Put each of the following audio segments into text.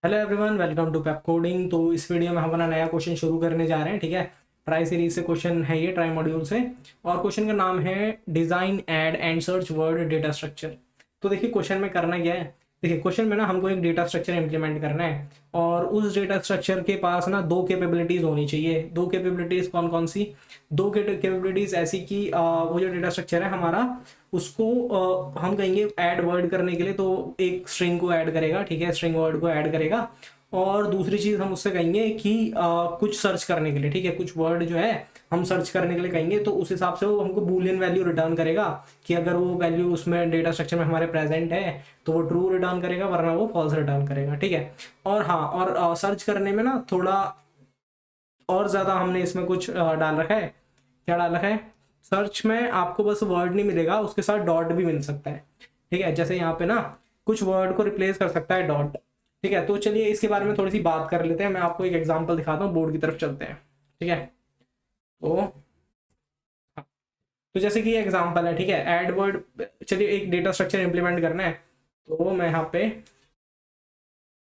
Hello everyone, welcome to Pep Coding. तो इस video में हम अपना नया क्वेश्चन शुरू करने जा रहे हैं। ठीक है, ट्राई सीरीज से क्वेश्चन है ये, ट्राई मॉड्यूल से। और क्वेश्चन का नाम है design add and search word data structure. तो देखिए क्वेश्चन में करना क्या है। देखिए क्वेश्चन में ना हमको एक डेटा स्ट्रक्चर इंप्लीमेंट करना है और उस डेटा स्ट्रक्चर के पास ना दो कैपेबिलिटीज होनी चाहिए। दो कैपेबिलिटीज कौन कौन सी? दो कैपेबिलिटीज ऐसी कि वो जो डेटा स्ट्रक्चर है हमारा, उसको हम कहेंगे ऐड वर्ड करने के लिए, तो एक स्ट्रिंग को ऐड करेगा। ठीक है, स्ट्रिंग वर्ड को ऐड करेगा। और दूसरी चीज हम उससे कहेंगे कि कुछ सर्च करने के लिए, ठीक है, कुछ वर्ड जो है हम सर्च करने के लिए कहेंगे, तो उस हिसाब से वो हमको बूलियन वैल्यू रिटर्न करेगा कि अगर वो वैल्यू उसमें डेटा स्ट्रक्चर में हमारे प्रेजेंट है तो वो ट्रू रिटर्न करेगा, वरना वो फॉल्स रिटर्न करेगा। ठीक है, और हाँ, और सर्च करने में ना थोड़ा और ज्यादा हमने इसमें कुछ डाल रखा है। क्या डाल रखा है? सर्च में आपको बस वर्ड नहीं मिलेगा, उसके साथ डॉट भी मिल सकता है। ठीक है, जैसे यहाँ पे ना कुछ वर्ड को रिप्लेस कर सकता है डॉट। ठीक है, तो चलिए इसके बारे में थोड़ी सी बात कर लेते हैं। मैं आपको एक एग्जांपल दिखाता हूँ, बोर्ड की तरफ चलते हैं। ठीक है, तो हाँ, तो जैसे कि ये एग्जांपल है। ठीक है, ऐड वर्ड, चलिए एक डेटा स्ट्रक्चर इंप्लीमेंट करना है। तो मैं यहाँ पे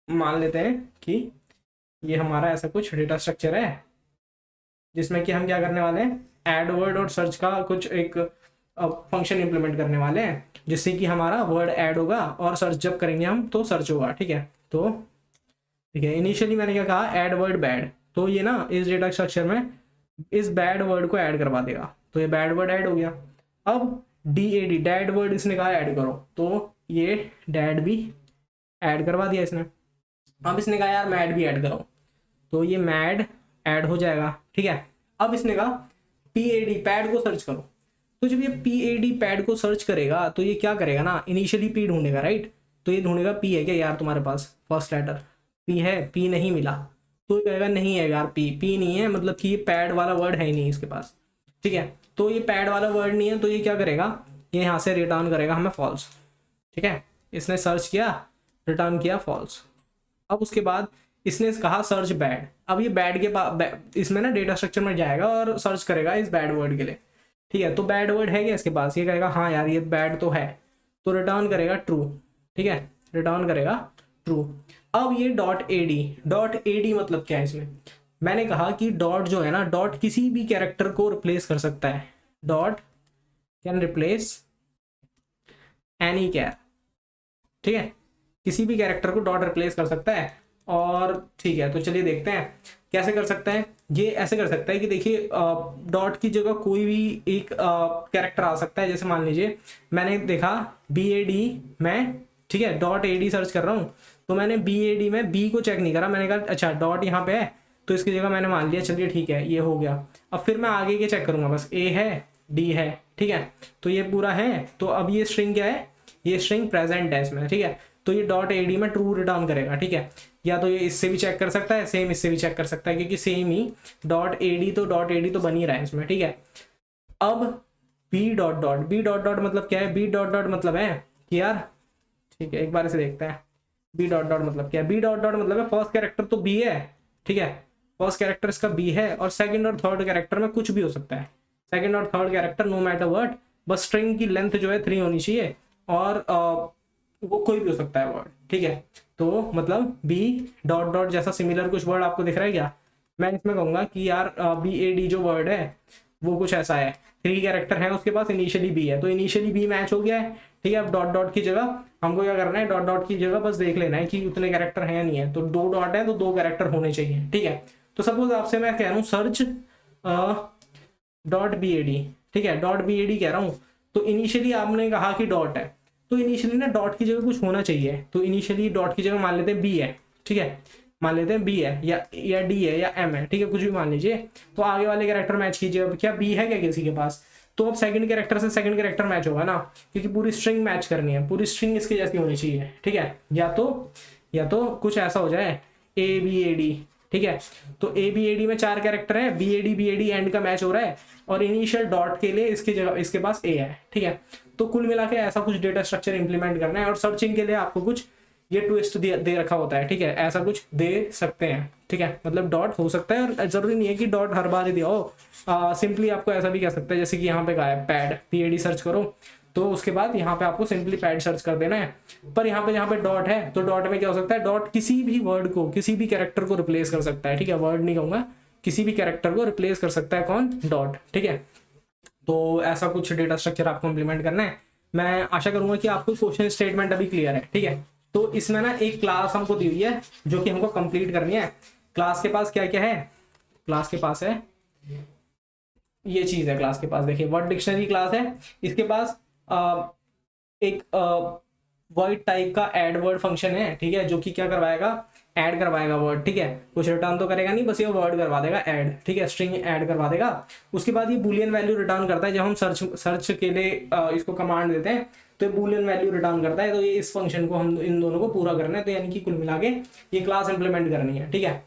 मान लेते हैं कि ये हमारा ऐसा कुछ डेटा स्ट्रक्चर है जिसमें कि हम क्या करने वाले हैं, ऐड वर्ड और सर्च का कुछ एक फंक्शन इंप्लीमेंट करने वाले हैं, जिससे कि हमारा वर्ड ऐड होगा और सर्च जब करेंगे हम तो सर्च होगा। ठीक है, तो ठीक है, इनिशियली मैंने क्या कहा, ऐड वर्ड बैड। तो ये ना इस डेटा स्ट्रक्चर में इस बैड वर्ड को ऐड करवा देगा, तो ये बैड वर्ड ऐड हो गया। अब DAD डैड वर्ड इसने कहा ऐड करो, तो ये डैड भी ऐड करवा दिया इसने। अब इसने कहा यार मैड भी ऐड करो, तो ये मैड ऐड हो जाएगा। ठीक है, अब इसने कहा PAD पैड को सर्च करो, तो जब ये PAD पैड को सर्च करेगा तो ये क्या करेगा ना, इनिशियली P ढूंढेगा, राइट। तो ये ढूंढेगा P है क्या यार तुम्हारे पास, फर्स्ट लेटर P है, P नहीं मिला तो ये कहेगा नहीं है यार, P नहीं है, मतलब कि ये पैड वाला वर्ड है ही नहीं इसके पास। ठीक है, तो ये पैड वाला वर्ड नहीं है, तो ये क्या करेगा, ये यहाँ से रिटर्न करेगा हमें फॉल्स। ठीक है, इसने सर्च किया, रिटर्न किया फॉल्स। अब उसके बाद इसने कहा सर्च बैड। अब ये बैड के पास इसमें ना डेटा स्ट्रक्चर में जाएगा और सर्च करेगा इस बैड वर्ड के लिए। ठीक है, तो बैड वर्ड है क्या इसके पास, ये कहेगा हाँ यार ये बैड तो है, तो रिटर्न करेगा ट्रू। ठीक है, रिटर्न करेगा ट्रू। अब ये डॉट एडी मतलब क्या है इसमें, मैंने कहा कि डॉट जो है ना, डॉट किसी भी कैरेक्टर को रिप्लेस कर सकता है। डॉट कैन रिप्लेस एनी कैर। ठीक है, किसी भी कैरेक्टर को डॉट रिप्लेस कर सकता है। और ठीक है, तो चलिए देखते हैं कैसे कर सकता है। ये ऐसे कर सकता है कि देखिए डॉट की जगह कोई भी एक कैरेक्टर आ सकता है। जैसे मान लीजिए मैंने देखा BAD में, ठीक है, डॉट AD सर्च कर रहा हूँ, तो मैंने BAD में B को चेक नहीं करा, मैंने कहा अच्छा डॉट यहाँ पे है, तो इसकी जगह मैंने मान लिया चलिए ठीक है ये हो गया। अब फिर मैं आगे के चेक करूंगा, बस A है D है। ठीक है, तो ये पूरा है, तो अब ये स्ट्रिंग क्या है, ये स्ट्रिंग प्रेजेंट है इसमें। ठीक है, तो ये डॉट AD में ट्रू रिटर्न करेगा। ठीक है, या तो ये इससे भी चेक कर सकता है, सेम इससे भी चेक कर सकता है, क्योंकि सेम ही डॉट एडी तो बन ही रहा है इसमें। ठीक है, अब बी डॉट डॉट मतलब क्या है, बी डॉट डॉट मतलब है कि यार, ठीक है एक बार इसे देखते हैं, बी डॉट डॉट मतलब क्या है। बी डॉट डॉट मतलब है फर्स्ट कैरेक्टर तो बी है। ठीक है, फर्स्ट कैरेक्टर इसका बी है, और सेकंड और थर्ड कैरेक्टर में कुछ भी हो सकता है। सेकंड और third character no matter word, बस स्ट्रिंग की लेंथ जो है 3 होनी चाहिए, और वो कोई भी हो सकता है वर्ड। ठीक है, तो मतलब बी डॉट डॉट जैसा सिमिलर कुछ वर्ड आपको दिख रहा है क्या? मैं इसमें कहूंगा कि यार BAD जो वर्ड है वो कुछ ऐसा है, 3 कैरेक्टर है उसके पास, इनिशियली बी है, तो इनिशियली बी मैच हो गया है। ठीक है, अब डॉट डॉट की जगह हमको क्या करना है, डॉट डॉट की जगह बस देख लेना है कि उतने कैरेक्टर हैं या नहीं है, तो 2 डॉट है तो 2 कैरेक्टर होने चाहिए। ठीक है, तो सपोज आपसे मैं कह रहा हूँ सर्च .BAD। ठीक है, .BAD कह रहा हूँ, तो इनिशियली आपने कहा कि डॉट है, तो इनिशियली ना डॉट की जगह कुछ होना चाहिए, तो इनिशियली डॉट की जगह मान लेते हैं बी है। ठीक है, मान लेते हैं बी है या डी है या एम है। ठीक है, कुछ भी मान लीजिए, तो आगे वाले कैरेक्टर मैच कीजिए। अब क्या बी है क्या किसी के पास, तो अब सेकंड कैरेक्टर से सेकंड कैरेक्टर मैच होगा ना, क्योंकि पूरी स्ट्रिंग मैच करनी है, पूरी स्ट्रिंग इसकी जैसी होनी चाहिए। ठीक है, या तो कुछ ऐसा हो जाए ABAD। ठीक है, तो ABAD में 4 कैरेक्टर है, BAD एंड का मैच हो रहा है, और इनिशियल डॉट के लिए इसकी जगह इसके पास A है। ठीक है, तो कुल मिला के ऐसा कुछ डेटा स्ट्रक्चर इंप्लीमेंट करना है, और सर्चिंग के लिए आपको कुछ ये ट्विस्ट दे रखा होता है। ठीक है, ऐसा कुछ दे सकते हैं। ठीक है, मतलब डॉट हो सकता है, और जरूरी नहीं है कि डॉट हर बार ही दिया हो। सिंपली आपको ऐसा भी कह सकते हैं, जैसे कि यहाँ पे कहा है पैड, PAD सर्च करो, तो उसके बाद यहाँ पे आपको सिंपली पैड सर्च कर देना है। पर यहाँ पे जहाँ पे डॉट है तो डॉट में क्या हो सकता है, डॉट किसी भी वर्ड को, किसी भी कैरेक्टर को रिप्लेस कर सकता है, ठीक है, वर्ड नहीं कहूँगा, किसी भी कैरेक्टर को रिप्लेस कर सकता है कौन, डॉट, ठीक है। तो ऐसा कुछ डेटा स्ट्रक्चर आपको इम्प्लीमेंट करना है। मैं आशा करूंगा कि आपको क्वेश्चन स्टेटमेंट अभी क्लियर है, ठीक है। तो इसमें ना एक क्लास हमको दी हुई है जो कि हमको कंप्लीट करनी है। क्लास के पास क्या क्या है, क्लास के पास है ये चीज है, क्लास के पास देखिए वर्ड डिक्शनरी क्लास है, इसके पास एक वर्ड टाइप का ऐड वर्ड फंक्शन है, ठीक है, जो कि क्या करवाएगा, ऐड करवाएगा वर्ड, ठीक है, कुछ रिटर्न तो करेगा नहीं, बस ये वर्ड करवा देगा ऐड, ठीक है, स्ट्रिंग ऐड करवा देगा। उसके बाद ये बूलियन वैल्यू रिटर्न करता है, जब हम सर्च के लिए इसको कमांड देते हैं तो ये बूलियन वैल्यू रिटर्न करता है। तो ये इस फंक्शन को हम इन दोनों को पूरा करना है, तो यानी कि कुल मिला के ये क्लास इंप्लीमेंट करनी है, ठीक है।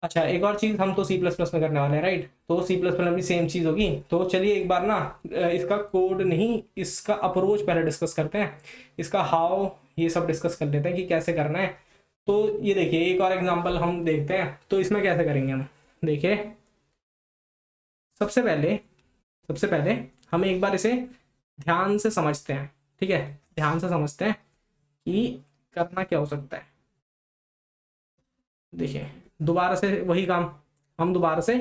अच्छा एक और चीज हम तो C++ में करने वाले हैं, राइट, तो C++ में भी सेम चीज होगी। तो चलिए एक बार ना इसका कोड नहीं, इसका अप्रोच पहले डिस्कस करते हैं, इसका हाउ ये सब डिस्कस कर लेते हैं कि कैसे करना है। तो ये देखिए एक और एग्जांपल हम देखते हैं, तो इसमें कैसे करेंगे हम, देखिए सबसे पहले हम एक बार इसे ध्यान से समझते हैं, ठीक है, ध्यान से समझते हैं कि करना क्या हो सकता है। देखिए दोबारा से वही काम, हम दोबारा से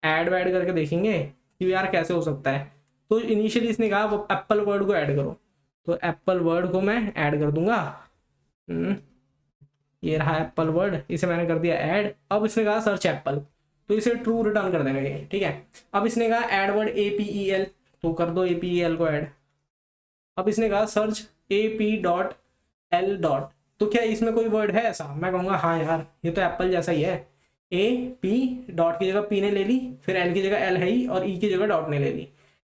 ऐड वैड करके देखेंगे कि यार कैसे हो सकता है। तो इनिशियली इसने कहा वो एप्पल वर्ड को ऐड करो, तो एप्पल वर्ड को मैं ऐड कर दूंगा, ये रहा एप्पल वर्ड, इसे मैंने कर दिया ऐड। अब इसने कहा सर्च एप्पल, तो इसे ट्रू रिटर्न कर देगा ये, ठीक है। अब इसने कहा ऐड वर्ड APEL, तो कर दो APEL को ऐड। अब इसने कहा सर्च AP.L डॉट, तो क्या इसमें कोई वर्ड है ऐसा, मैं कहूँगा हाँ यार ये तो एप्पल जैसा ही है, AP डॉट की जगह P ने ले ली, फिर L की जगह L है ही, और E की जगह डॉट ने ले ली,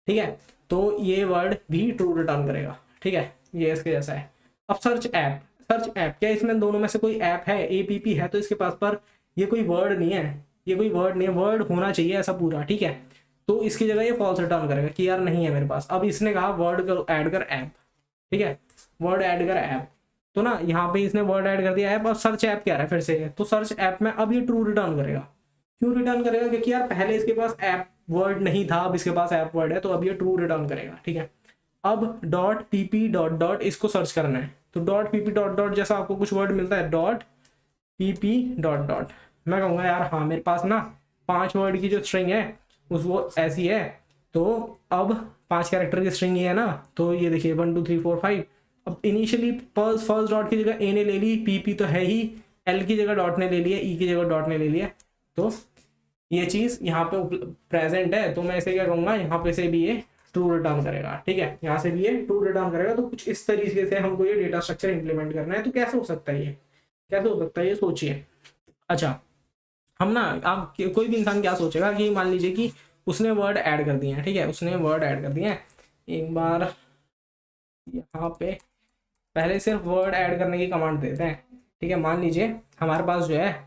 ठीक है, तो ये वर्ड भी ट्रू रिटर्न करेगा, ठीक है, ये इसके जैसा है। अब सर्च ऐप, क्या इसमें दोनों में से कोई ऐप है, APP है तो इसके पास, पर ये कोई वर्ड नहीं है, ये कोई वर्ड नहीं है, वर्ड होना चाहिए ऐसा पूरा, ठीक है, तो इसकी जगह ये फॉल्स रिटर्न करेगा कि यार नहीं है मेरे पास। अब इसने कहा वर्ड ऐड कर ऐप, ठीक है, वर्ड ऐड कर ऐप, तो ना यहाँ पे इसने वर्ड ऐड कर दिया ऐप। अब सर्च ऐप क्या है फिर से, तो सर्च ऐप में अब ये ट्रू रिटर्न करेगा। क्यों रिटर्न करेगा, क्योंकि यार पहले इसके पास ऐप वर्ड नहीं था, अब इसके पास ऐप वर्ड है, तो अब ये ट्रू रिटर्न करेगा, ठीक है। अब .pp डॉट इसको सर्च करना है, तो .pp डॉट जैसा आपको कुछ वर्ड मिलता है .pp डॉट, मैं कहूँगा यार हाँ मेरे पास ना 5 वर्ड की जो स्ट्रिंग है उस वो ऐसी है, तो अब 5 कैरेक्टर की स्ट्रिंग ये है ना, तो ये देखिए 1 2 3 4 5। अब इनिशियली फर्स्ट डॉट की जगह A ने ले ली, PP तो है ही, L की जगह डॉट ने ले लिया, E की जगह डॉट ने ले लिया, तो ये चीज़ यहाँ पे प्रेजेंट है, तो मैं इसे क्या कहूँगा, यहाँ पे से भी ये ट्रू रिटर्न करेगा, ठीक है, यहाँ से भी ये ट्रू रिटर्न करेगा। तो कुछ इस तरीके से हमको ये डेटा स्ट्रक्चर इंप्लीमेंट करना है। तो कैसे हो सकता है ये, कैसे हो सकता है ये सोचिए। अच्छा हम ना, आप कोई भी इंसान क्या सोचेगा कि मान लीजिए कि उसने वर्ड ऐड कर दिए हैं, ठीक है, उसने वर्ड ऐड कर दिए हैं। एक बार यहाँ पे पहले सिर्फ वर्ड ऐड करने की कमांड देते हैं, ठीक है। मान लीजिए हमारे पास जो है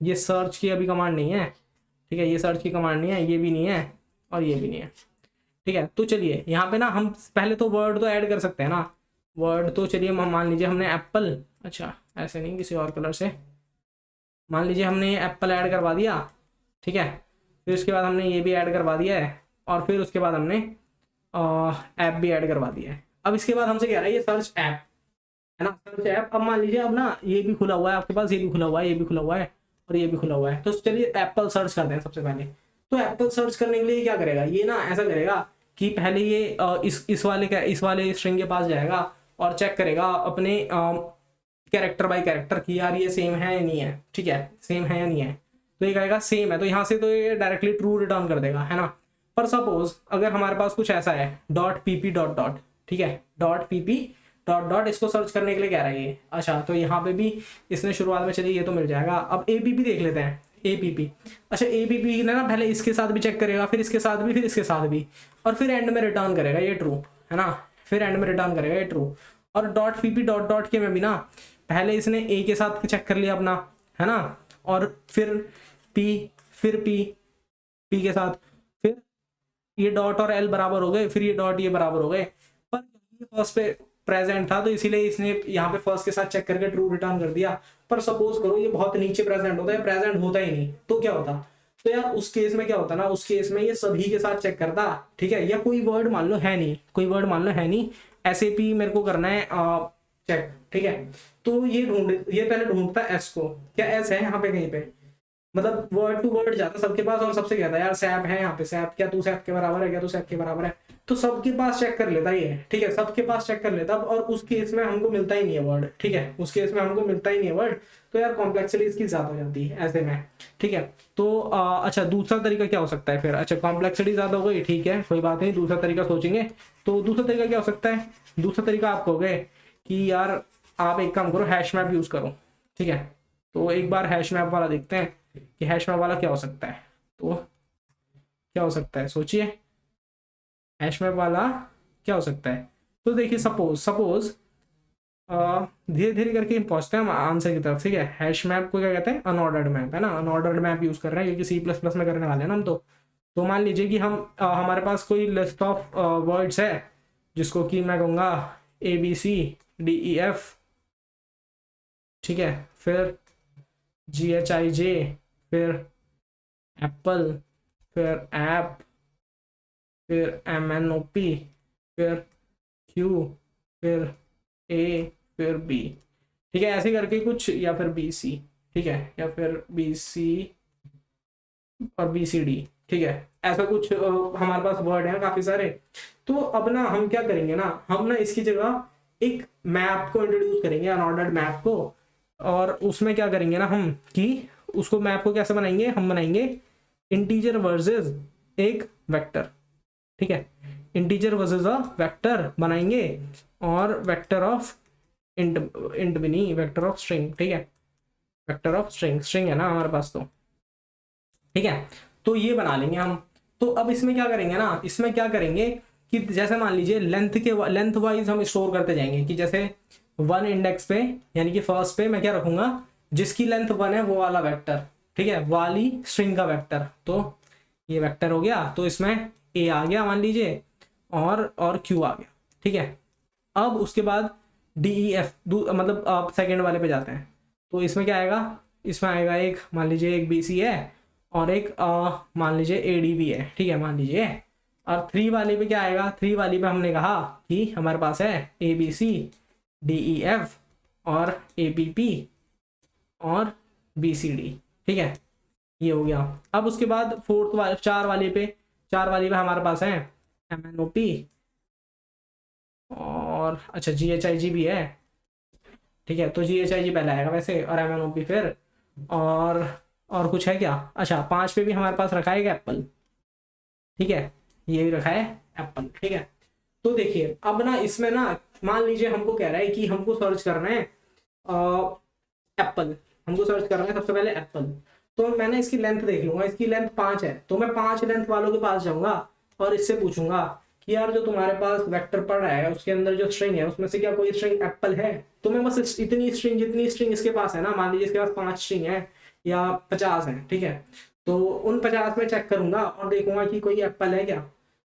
ये सर्च की अभी कमांड नहीं है, ठीक है, ये सर्च की कमांड नहीं है, ये भी नहीं है और ये भी नहीं है, ठीक है। तो चलिए यहाँ पे ना हम पहले तो वर्ड तो ऐड कर सकते हैं ना, वर्ड तो चलिए मान लीजिए हमने एप्पल, अच्छा ऐसे नहीं किसी और कलर से, मान लीजिए हमने ये एप्पल ऐड करवा दिया, ठीक है, फिर उसके बाद हमने ये भी ऐड करवा दिया है, और फिर उसके बाद हमने ऐप भी ऐड करवा दिया है। अब इसके बाद हमसे कह रहा है ये सर्च ऐप है ना, सर्च ऐप। अब मान लीजिए अब ना ये भी खुला हुआ है आपके पास, ये भी खुला हुआ है, ये भी खुला हुआ है और ये भी खुला हुआ है, तो चलिए एप्पल सर्च करते हैं सबसे पहले। तो एप्पल सर्च करने के लिए क्या करेगा, ये ना ऐसा करेगा कि पहले ये इस वाले स्ट्रिंग के पास जाएगा और चेक करेगा अपने कैरेक्टर बाय कैरेक्टर की यार ये सेम है या नहीं है, ठीक है, सेम है या नहीं है। तो ये कहेगा सेम है, तो यहाँ से तो ये डायरेक्टली ट्रू रिटर्न कर देगा, है ना। पर सपोज अगर हमारे पास कुछ ऐसा है .pp डॉट, ठीक है, .pp डॉट इसको सर्च करने के लिए कह रहा है ये। अच्छा तो यहाँ पे भी इसने शुरुआत में, चलिए ये तो मिल जाएगा। अब APP देख लेते हैं, APP। अच्छा APP ने ना पहले इसके साथ भी चेक करेगा, फिर इसके साथ भी, फिर इसके साथ भी, और फिर एंड में रिटर्न करेगा ये ट्रू, है ना, फिर एंड में रिटर्न करेगा ये ट्रू। और .pp डॉट के में भी ना पहले इसने A के साथ चेक कर लिया अपना, है ना, और फिर P के साथ, फिर ये डॉट और L बराबर हो गए, फिर ये डॉट ये बराबर हो गए। पर ये फर्स्ट पे प्रेजेंट था तो इसीलिए इसने यहाँ पे फर्स्ट के साथ चेक करके ट्रू रिटर्न कर दिया। पर सपोज करो ये बहुत नीचे प्रेजेंट होता है, प्रेजेंट होता ही नहीं, तो क्या होता, तो यार उस केस में क्या होता ना, उस केस में ये सभी के साथ चेक करता, ठीक है। या कोई वर्ड मान लो है नहीं, कोई वर्ड मान लो है नहीं, SAP मेरे को करना है चेक, ठीक है। तो ये पहले ढूंढता एस को, क्या एस है यहाँ पे कहीं पे, मतलब वर्ड टू वर्ड जाता सबके पास और सबसे कहता है यार सैप है यहाँ पे, सैप क्या तू सैप के बराबर है, क्या तू सैप के बराबर है, तो सबके पास चेक कर लेता ये, ठीक है, सबके पास चेक कर लेता। और उस केस में हमको मिलता ही नहीं है वर्ड, ठीक है, उस केस में हमको मिलता ही नहीं है वर्ड, तो यार कॉम्प्लेक्सिटी इसकी ज्यादा हो जाती है ऐसे में, ठीक है। तो अच्छा दूसरा तरीका क्या हो सकता है फिर, अच्छा कॉम्प्लेक्सिटी ज्यादा हो गई, ठीक है कोई बात नहीं, दूसरा तरीका सोचेंगे। तो दूसरा तरीका क्या हो सकता है, दूसरा तरीका आप कहोगे कि यार आप एक काम करो, हैश मैप यूज करो, ठीक है। तो एक बार हैश मैप वाला देखते हैं कि हैश मैप वाला क्या हो सकता है, तो क्या हो सकता है सोचिए, हैश मैप वाला क्या हो सकता है। तो देखिए सपोज धीरे धीरे करके पहुंचते हैं हम आंसर की तरफ, ठीक है। हैश मैप को क्या कहते हैं, अनऑर्डर्ड मैप, है ना, अनऑर्डर्ड मैप यूज कर रहे हैं क्योंकि C++ में करने वाले हैं ना हम। तो मान लीजिए कि हम हमारे पास कोई लिस्ट ऑफ वर्ड्स है जिसको कि मैं कहूँगा ABCDEF, ठीक है, फिर GHIJ, फिर एप्पल, फिर ऐप, फिर MNOP, फिर Q, फिर A, फिर B, ठीक है, ऐसे करके कुछ, या फिर BC, ठीक है, या फिर BC और BCD, ठीक है, ऐसा कुछ हमारे पास वर्ड है काफी सारे। तो अब ना हम क्या करेंगे ना, हम ना इसकी जगह एक मैप को इंट्रोड्यूस करेंगे, अनऑर्डर्ड मैप को, और उसमें क्या करेंगे ना हम कि उसको मैप को कैसे बनाएंगे, हम बनाएंगे इंटीजर वर्सेस एक वेक्टर, ठीक है, इंटीजर वर्सेस अ वेक्टर बनाएंगे, और वेक्टर ऑफ इंट भी नहीं, वेक्टर ऑफ स्ट्रिंग, ठीक है, वेक्टर ऑफ स्ट्रिंग है ना हमारे पास, तो ठीक है, तो ये बना लेंगे हम। तो अब इसमें क्या करेंगे ना, इसमें क्या करेंगे कि जैसे मान लीजिए लेंथ वाइज हम स्टोर करते जाएंगे, कि जैसे 1 इंडेक्स पे यानी कि फर्स्ट पे मैं क्या रखूंगा, जिसकी लेंथ 1 है वो वाला वेक्टर, ठीक है, वाली स्ट्रिंग का वेक्टर, तो ये वेक्टर हो गया, तो इसमें A आ गया मान लीजिए, और Q आ गया, ठीक है। अब उसके बाद DEF मतलब आप सेकेंड वाले पे जाते हैं, तो इसमें क्या आएगा, इसमें आएगा एक, मान लीजिए एक BC है और एक मान लीजिए AD भी है, ठीक है, मान लीजिए। और 3 वाले पे क्या आएगा, 3 वाले पे हमने कहा कि हमारे पास है ABCDEF और APP और BCD, ठीक है, ये हो गया। अब उसके बाद 4 वाले पे हमारे पास है MNOP और अच्छा GHIG भी है, ठीक है, तो GHIG पहले आएगा वैसे, और MNOP फिर, और कुछ है क्या, अच्छा 5 पे भी हमारे पास रखा है एप्पल, ठीक है, ये भी रखा है एप्पल, ठीक है। तो देखिए अब ना इसमें ना मान लीजिए हमको कह रहा है कि हमको सर्च करना है एप्पल, हमको सर्च करना है सबसे पहले एप्पल, तो मैंने इसकी लेंथ देख लूंगा, इसकी लेंथ 5 है, तो मैं 5 लेंथ वालों के पास जाऊंगा और इससे पूछूंगा कि यार जो तुम्हारे पास वेक्टर पड़ रहा है उसके अंदर जो स्ट्रिंग है उसमें से क्या कोई स्ट्रिंग एप्पल है। तो मैं बस इतनी स्ट्रिंग, जितनी स्ट्रिंग इसके पास है ना, मान लीजिए इसके पास 5 स्ट्रिंग है या 50 है, ठीक है, तो उन 50 में चेक करूंगा और देखूंगा कि कोई एप्पल है क्या।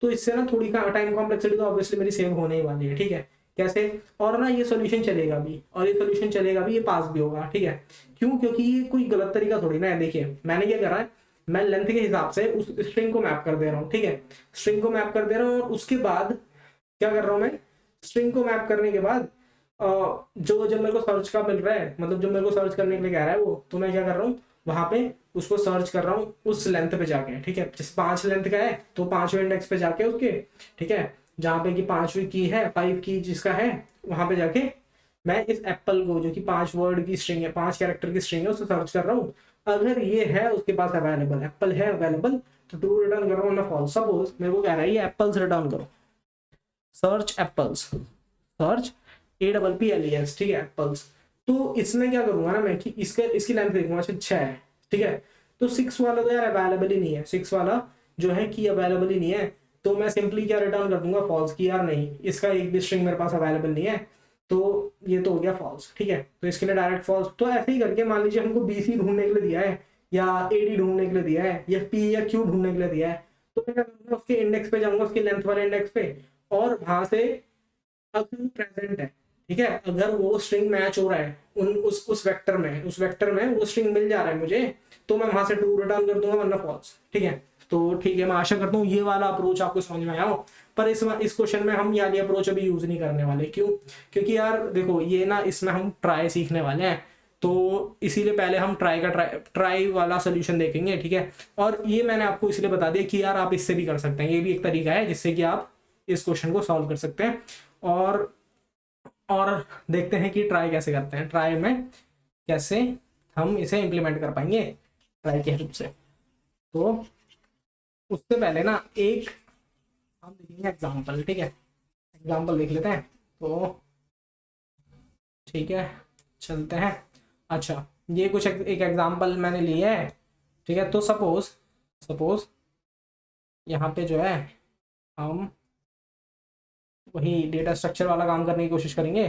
तो इससे ना थोड़ी टाइम कॉम्प्लेक्सिटी तो ऑब्वियसली मेरी सेव होने ही वाली है, ठीक है, कैसे, और ना ये सोल्यूशन चलेगा भी, और ये सोल्यूशन चलेगा भी, ये पास भी होगा, ठीक है। क्यों, क्योंकि ये कोई गलत तरीका थोड़ी ना है। देखिए मैंने क्या करा है, मैं लेंथ के हिसाब से उस स्ट्रिंग को मैप कर दे रहा हूँ, ठीक है, स्ट्रिंग को मैप कर दे रहा हूँ, और उसके बाद क्या कर रहा हूँ मैं, स्ट्रिंग को मैप करने के बाद जो जब मेरे को सर्च का मिल रहा है, मतलब जो मेरे को सर्च करने के लिए कह रहा है वो, तो मैं क्या कर रहा हूँ वहां पे उसको सर्च कर रहा हूँ उस लेंथ पे जाके, ठीक है, जैसे 5 लेंथ का है तो 5वें इंडेक्स पे जाके उसके, ठीक है, जहाँ पे कि 5वीं की है, 5 की जिसका है वहां पे जाके मैं इस एप्पल को, जो कि 5 वर्ड की स्ट्रिंग है, 5 कैरेक्टर की स्ट्रिंग है, उसको सर्च कर रहा हूँ। अगर ये है उसके पास अवेलेबल, एप्पल है अवेलेबल, तो ट्रू रिटर्न कर रहा हूँ ना फॉल्स। सपोज मेरे को कह रहा है ये एप्पल्स रिटर्न करो, सर्च एप्पल्स, सर्च APPLES, ठीक है, एप्पल्स। तो इसमें क्या करूंगा ना मैं कि इसकी लेंथ देखूंगा, 6 है, ठीक है, तो 6 वाला तो यार अवेलेबल ही नहीं है, 6 वाला जो है कि अवेलेबल ही नहीं है, तो मैं सिंपली क्या रिटर्न कर दूंगा, फॉल्स, की यार नहीं, इसका एक भी स्ट्रिंग मेरे पास अवेलेबल नहीं है, तो ये तो हो गया फॉल्स, ठीक है, तो इसके लिए डायरेक्ट फॉल्स। तो ऐसे ही करके मान लीजिए हमको BC ढूंढने के लिए दिया है, या AD ढूंढने के लिए दिया है, या P या Q ढूंढने के लिए दिया है, तो मैं क्या करूंगा, उसके इंडेक्स पे जाऊंगा, उसके लेंथ वाले इंडेक्स पे, और वहां से अगर प्रेजेंट है ठीक है, अगर वो स्ट्रिंग मैच हो रहा है उस वेक्टर में वो स्ट्रिंग मिल जा रहा है मुझे, तो मैं वहां से ट्रू रिटर्न कर दूंगा, वरना फॉल्स। ठीक है, तो ठीक है, मैं आशा करता हूँ ये वाला अप्रोच आपको समझ में आया हो। पर इस क्वेश्चन में हम ये वाली अप्रोच अभी यूज नहीं करने वाले। क्यों? क्योंकि यार देखो, ये ना इसमें हम ट्राई सीखने वाले हैं, तो इसीलिए पहले हम ट्राई वाला सोल्यूशन देखेंगे। ठीक है, और ये मैंने आपको इसलिए बता दिया कि यार आप इससे भी कर सकते हैं, ये भी एक तरीका है जिससे कि आप इस क्वेश्चन को सॉल्व कर सकते हैं। और देखते हैं कि ट्राई कैसे करते हैं, ट्राई में कैसे हम इसे इम्प्लीमेंट कर पाएंगे ट्राई के हेल्प से। तो उससे पहले ना एक हम देखेंगे एग्जाम्पल। ठीक है, एग्जाम्पल देख लेते हैं। तो ठीक है, चलते हैं। अच्छा, ये कुछ एक एग्जाम्पल मैंने लिया है। ठीक है, तो सपोज यहाँ पे जो है हम वही डेटा स्ट्रक्चर वाला काम करने की कोशिश करेंगे।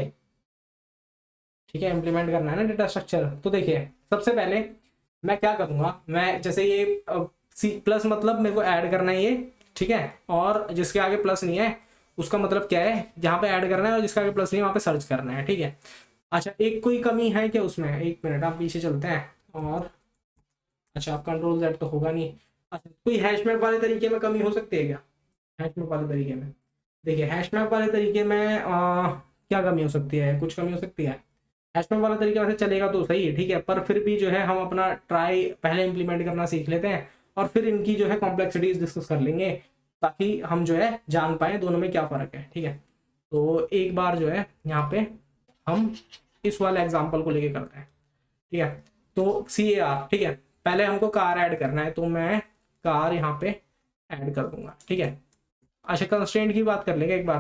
ठीक है, इम्प्लीमेंट करना है ना डेटा स्ट्रक्चर। तो देखिए, सबसे पहले मैं क्या करूँगा, मैं जैसे ये सी प्लस मतलब मेरे को ऐड करना है ये। ठीक है, और जिसके आगे प्लस नहीं है उसका मतलब क्या है, जहाँ पे ऐड करना है, और जिसके आगे प्लस नहीं है वहाँ पे सर्च करना है। ठीक है, अच्छा, एक कोई कमी है क्या उसमें? एक मिनट, आप पीछे चलते हैं। और अच्छा, आप कंट्रोल Z तो होगा नहीं। अच्छा, कोई हैश मैप वाले तरीके में कमी हो सकती है क्या? हैश मैप वाले तरीके में देखिए, हैश मैप वाले तरीके में क्या कमी हो सकती है? कुछ कमी हो सकती है? हैश मैप वाला तरीका वैसे चलेगा तो सही है। ठीक है, पर फिर भी जो है हम अपना ट्राई पहले इंप्लीमेंट करना सीख लेते हैं, और फिर इनकी जो है कॉम्प्लेक्सिटीज डिस्कस कर लेंगे, ताकि हम जो है जान पाए दोनों में क्या फ़र्क है। ठीक है, तो एक बार जो है यहाँ पे हम इस वाले एग्जाम्पल को लेके करते हैं। ठीक है, तो CAR। ठीक है, पहले हमको कार ऐड करना है, तो मैं कार यहाँ पे ऐड कर दूंगा। ठीक है, अच्छा, कंस्ट्रेंट की बात कर लेंगे एक बार।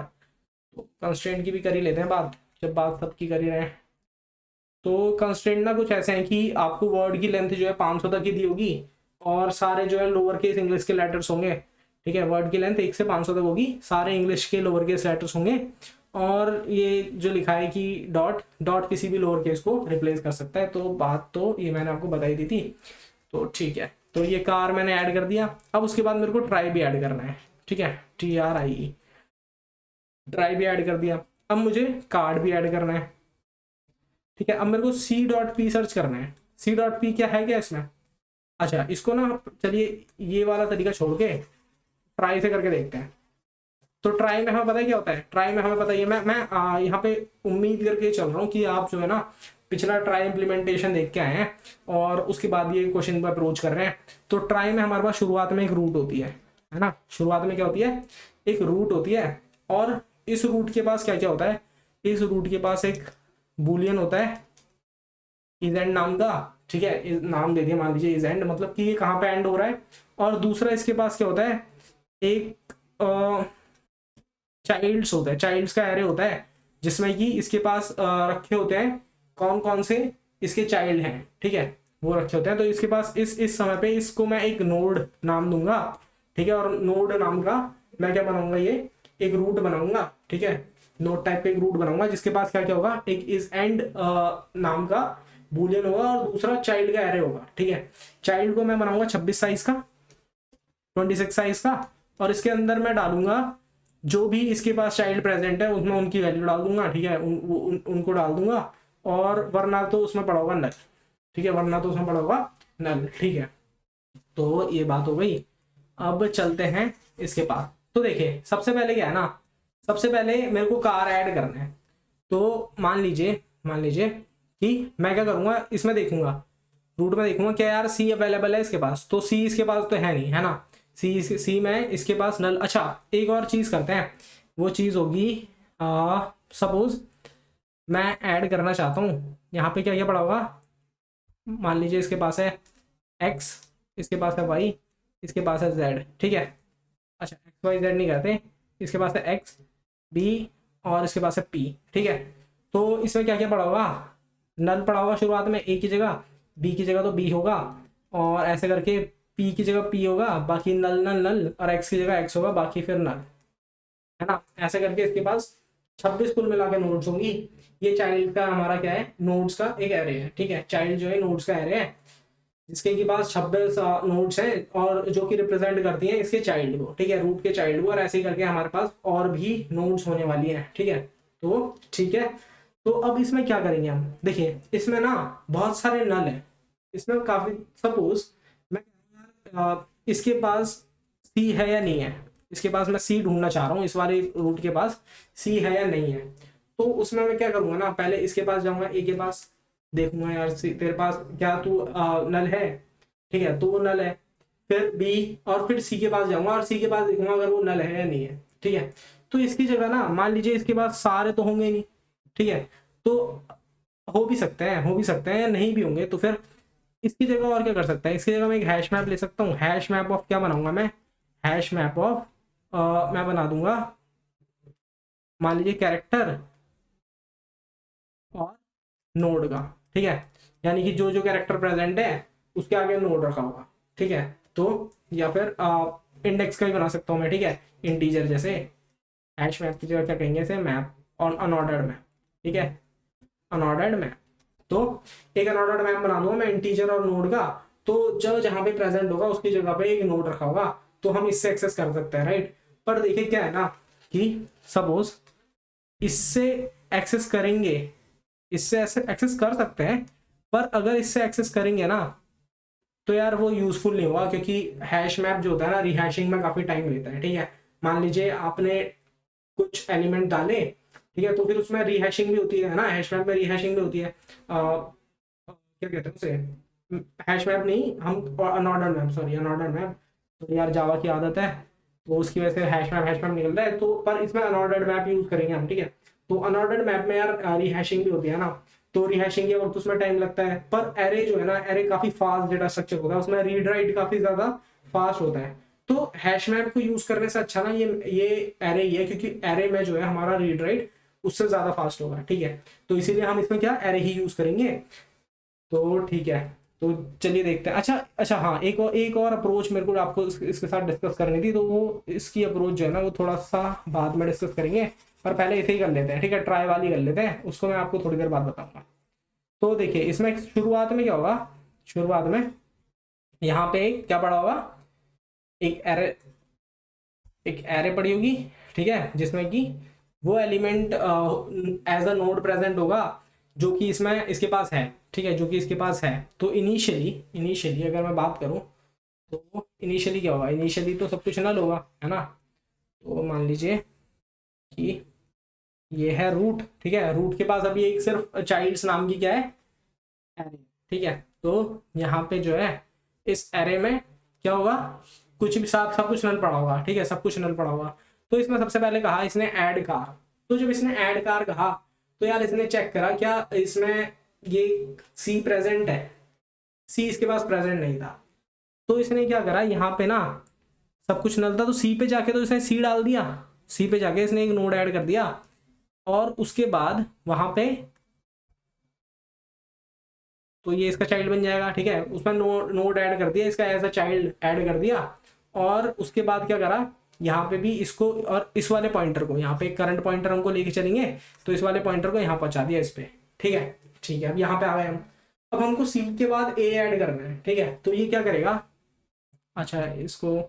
तो कंस्ट्रेंट की भी कर ही लेते हैं बात, जब बात सबकी कर ही रहे हैं। तो कंस्ट्रेंट ना कुछ ऐसे हैं कि आपको वर्ड की लेंथ जो है 500 तक ही दी होगी, और सारे जो है लोअर केस इंग्लिश के लेटर्स होंगे। ठीक है, वर्ड की लेंथ 1 से 500 तक होगी, सारे इंग्लिश के लोअर केस लेटर्स होंगे, और ये जो लिखा है कि डॉट किसी भी लोअर केस को रिप्लेस कर सकता है। तो बात तो ये मैंने आपको बताई दी थी। तो ठीक है, तो ये कार मैंने ऐड कर दिया। अब उसके बाद मेरे को ट्राई भी ऐड करना है। ठीक है, TRIE, ट्राई भी ऐड कर दिया। अब मुझे कार्ड भी ऐड करना है। ठीक है, अब मेरे को C.P सर्च करना है। C.P क्या है क्या इसमें? अच्छा, इसको ना चलिए ये वाला तरीका छोड़ के ट्राई से करके देखते हैं। तो ट्राई में हमें पता है क्या होता है, ट्राई में हमें पता है, मैं यहाँ पे उम्मीद करके चल रहा हूँ कि आप जो है ना पिछला ट्राई इम्प्लीमेंटेशन देख के आए हैं, और उसके बाद ये क्वेश्चन पर अप्रोच कर रहे हैं। तो ट्राई में हमारे पास शुरुआत में एक रूट होती है ना? शुरुआत में क्या होती है? एक रूट होती है, और इस रूट के पास क्या क्या होता है? इस रूट के पास एक बूलियन होता है इजेंड नाम का। ठीक है, नाम दे दिया, मान लीजिए इजेंड, मतलब कि ये कहाँ पे एंड हो रहा है। और दूसरा इसके पास क्या होता है? एक चाइल्ड्स होता है, चाइल्ड्स का एरे होता है, जिसमें कि इसके पास रखे होते हैं कौन कौन से इसके चाइल्ड हैं। ठीक है, वो रखे होते हैं। तो इसके पास इस समय पे इसको मैं एक नोड नाम दूंगा। ठीक है, और नोड नाम का मैं क्या बनाऊंगा, ये एक रूट बनाऊंगा। ठीक है, नोड टाइप का एक रूट बनाऊंगा, जिसके पास क्या क्या होगा, एक इज एंड नाम का बूलियन होगा, और दूसरा चाइल्ड का एरे होगा। ठीक है, चाइल्ड को मैं बनाऊंगा 26 साइज का, 26 साइज का, और इसके अंदर मैं डालूंगा जो भी इसके पास चाइल्ड प्रेजेंट है उसमें उनकी वैल्यू डाल दूंगा। ठीक है, उनको डाल दूंगा, और वरना तो उसमें पड़ा होगा नल। ठीक है, वरना तो उसमें पड़ा होगा नल। ठीक है, तो ये बात हो गई। अब चलते हैं इसके पास। तो देखिए, सबसे पहले क्या है ना, सबसे पहले मेरे को कार ऐड करना है। तो मान लीजिए कि मैं क्या करूंगा, इसमें देखूंगा, रूट में देखूंगा क्या यार C अवेलेबल है इसके पास। तो C इसके पास तो है नहीं, है ना? C में इसके पास नल। अच्छा, एक और चीज करते हैं, वो चीज होगी, सपोज मैं ऐड करना चाहता हूँ, यहाँ पे क्या क्या पड़ा होगा, मान लीजिए इसके पास है X, इसके पास है Y, इसके पास है Z। ठीक है, अच्छा, XYZ नहीं कहते, इसके पास है X B और इसके पास है P। ठीक है, तो इसमें क्या क्या पड़ा होगा, नल पड़ा होगा शुरुआत में A की जगह, B की जगह तो B होगा, और ऐसे करके P की जगह P होगा, बाकी नल नल नल, और X की जगह X होगा, बाकी फिर नल, है ना? ऐसे करके इसके पास 26 कुल मिला के नोड्स होंगी। ये चाइल्ड का हमारा क्या है, नोड्स का एक एरे है। ठीक है, चाइल्ड जो है नोड्स का एरे है, जिसके के पास 26 नोड्स हैं, और जो कि रिप्रेजेंट करती हैं इसके चाइल्ड को। ठीक है, रूट के चाइल्ड को, और ऐसे ही करके हमारे पास और भी नोड्स होने वाली हैं। ठीक है, तो ठीक है, तो अब इसमें क्या करेंगे हम, देखिए इसमें ना बहुत सारे नल है, इसमें काफी, सपोज मैं इसके पास सी है या नहीं है, इसके पास मैं सी ढूंढना चाह रहा हूँ, इस वाले रूट के पास सी है या नहीं है। तो उसमें मैं क्या करूंगा ना, पहले इसके पास जाऊंगा, ए के पास देखूंगा यार सी तेरे पास क्या तू नल है, ठीक है तो वो नल है। फिर बी और फिर सी के पास जाऊंगा और सी के पास देखूंगा अगर वो नल है या नहीं है, ठीक है। तो इसकी जगह ना मान लीजिए इसके पास सारे तो होंगे नहीं, ठीक है, तो हो भी सकते हैं, हो भी सकते हैं, नहीं भी होंगे, तो फिर इसकी जगह और क्या कर सकते हैं, इसकी जगह मैं एक हैश मैप ले सकता हूँ। हैश मैप ऑफ क्या बनाऊंगा मैं, हैश मैप ऑफ मैं बना दूंगा मान लीजिए कैरेक्टर और नोड का, ठीक है, यानी कि जो जो कैरेक्टर प्रेजेंट है उसके आगे नोड रखा होगा, ठीक है। तो या फिर इंडेक्स का भी बना सकता हूँ मैं, ठीक है, इंटीजर जैसे। हैश मैप की जगह क्या कहेंगे इसे, मैप और अनऑर्डर्ड मैप, ठीक है, अनऑर्डर्ड मैप। तो एक अनऑर्डर्ड मैप बना दूंगा मैं इंटीजर और नोड का, तो जो जहां पे प्रेजेंट होगा उसकी जगह पे एक नोड रखा होगा, तो हम इससे एक्सेस कर सकते हैं, राइट। पर देखिए क्या है ना कि सपोज इससे एक्सेस करेंगे, इससे एक्सेस कर सकते हैं, पर अगर इससे एक्सेस करेंगे ना तो यार वो यूजफुल नहीं हुआ, क्योंकि हैश मैप जो होता है ना रिहैशिंग में काफी टाइम लेता है, ठीक है। मान लीजिए आपने कुछ एलिमेंट डाले, ठीक है, तो फिर उसमें रिहैशिंग भी होती है ना, हैश मैप में रिहैशिंग भी होती है, क्या कहते हैं उसे, हैश मैप नहीं, हम unordered map, sorry unordered map, तो यार जावा की आदत है, तो उसकी वजह से हैश मैप निकल रहा है, तो पर इसमें अनऑर्डर्ड मैप यूज करेंगे हम, ठीक है। तो अनऑर्डर्ड मैप में यार रिहैशिंग भी होती है ना, तो रिहैशिंग के वक्त उसमें टाइम लगता है, पर एरे जो है ना, एरे काफी फास्ट डेटा स्ट्रक्चर होता है, उसमें रीड राइट काफी ज्यादा फास्ट होता है। तो हैश मैप को यूज करने से अच्छा ना ये एरे ही है, क्योंकि एरे में जो है हमारा रीड राइट उससे ज्यादा फास्ट होगा, ठीक है। तो इसीलिए हम इसमें क्या एरे ही यूज करेंगे, तो ठीक है। तो चलिए देखते हैं। अच्छा हाँ, एक और अप्रोच मेरे को आपको इसके साथ डिस्कस करनी थी, तो वो इसकी अप्रोच जो है ना वो थोड़ा सा बाद में डिस्कस करेंगे, पर पहले इसे ही कर लेते हैं, ठीक है, ट्राई वाली कर लेते हैं, उसको मैं आपको थोड़ी देर बाद बताऊंगा। तो देखिए इसमें शुरुआत में क्या होगा, शुरुआत में यहाँ पे क्या पड़ा होगा, एक एरे पड़ी होगी, ठीक है, जिसमें कि वो element as a node present होगा जो कि इसमें इसके पास है, ठीक है, जो कि इसके पास है। तो इनिशियली अगर मैं बात करूं तो इनिशियली क्या होगा, इनिशियली तो सब कुछ नल होगा, है ना। तो मान लीजिए कि ये है रूट, ठीक है, रूट के पास अभी एक सिर्फ चाइल्ड्स नाम की क्या है, एरे, ठीक है। तो यहाँ पे जो है इस एरे में क्या होगा, कुछ भी सब कुछ नल पड़ा होगा, ठीक है, सब कुछ नल पड़ा होगा। तो इसमें सबसे पहले कहा इसने ऐड कार, तो जब इसने ऐड कार कहा तो यार इसने चेक करा क्या इसमें ये सी प्रेजेंट है, सी इसके पास प्रेजेंट नहीं था। तो इसने क्या करा, यहाँ पे ना सब कुछ नल था, तो सी पे जाके तो इसने सी डाल दिया, सी पे जाके इसने एक नोड ऐड कर दिया, और उसके बाद वहां पे तो ये इसका चाइल्ड बन जाएगा, ठीक है, उसमें नोड ऐड कर दिया, इसका एज अ चाइल्ड ऐड कर दिया, और उसके बाद क्या करा, यहाँ पे भी इसको और इस वाले पॉइंटर को, यहाँ पे करंट पॉइंटर हमको लेके चलेंगे, तो इस वाले पॉइंटर को यहाँ पहुंचा दिया इस पे, ठीक है, ठीक है। अब यहाँ पे आ गए हम, अब हमको सी के बाद ए ऐड करना है, ठीक है, तो ये क्या करेगा, अच्छा इसको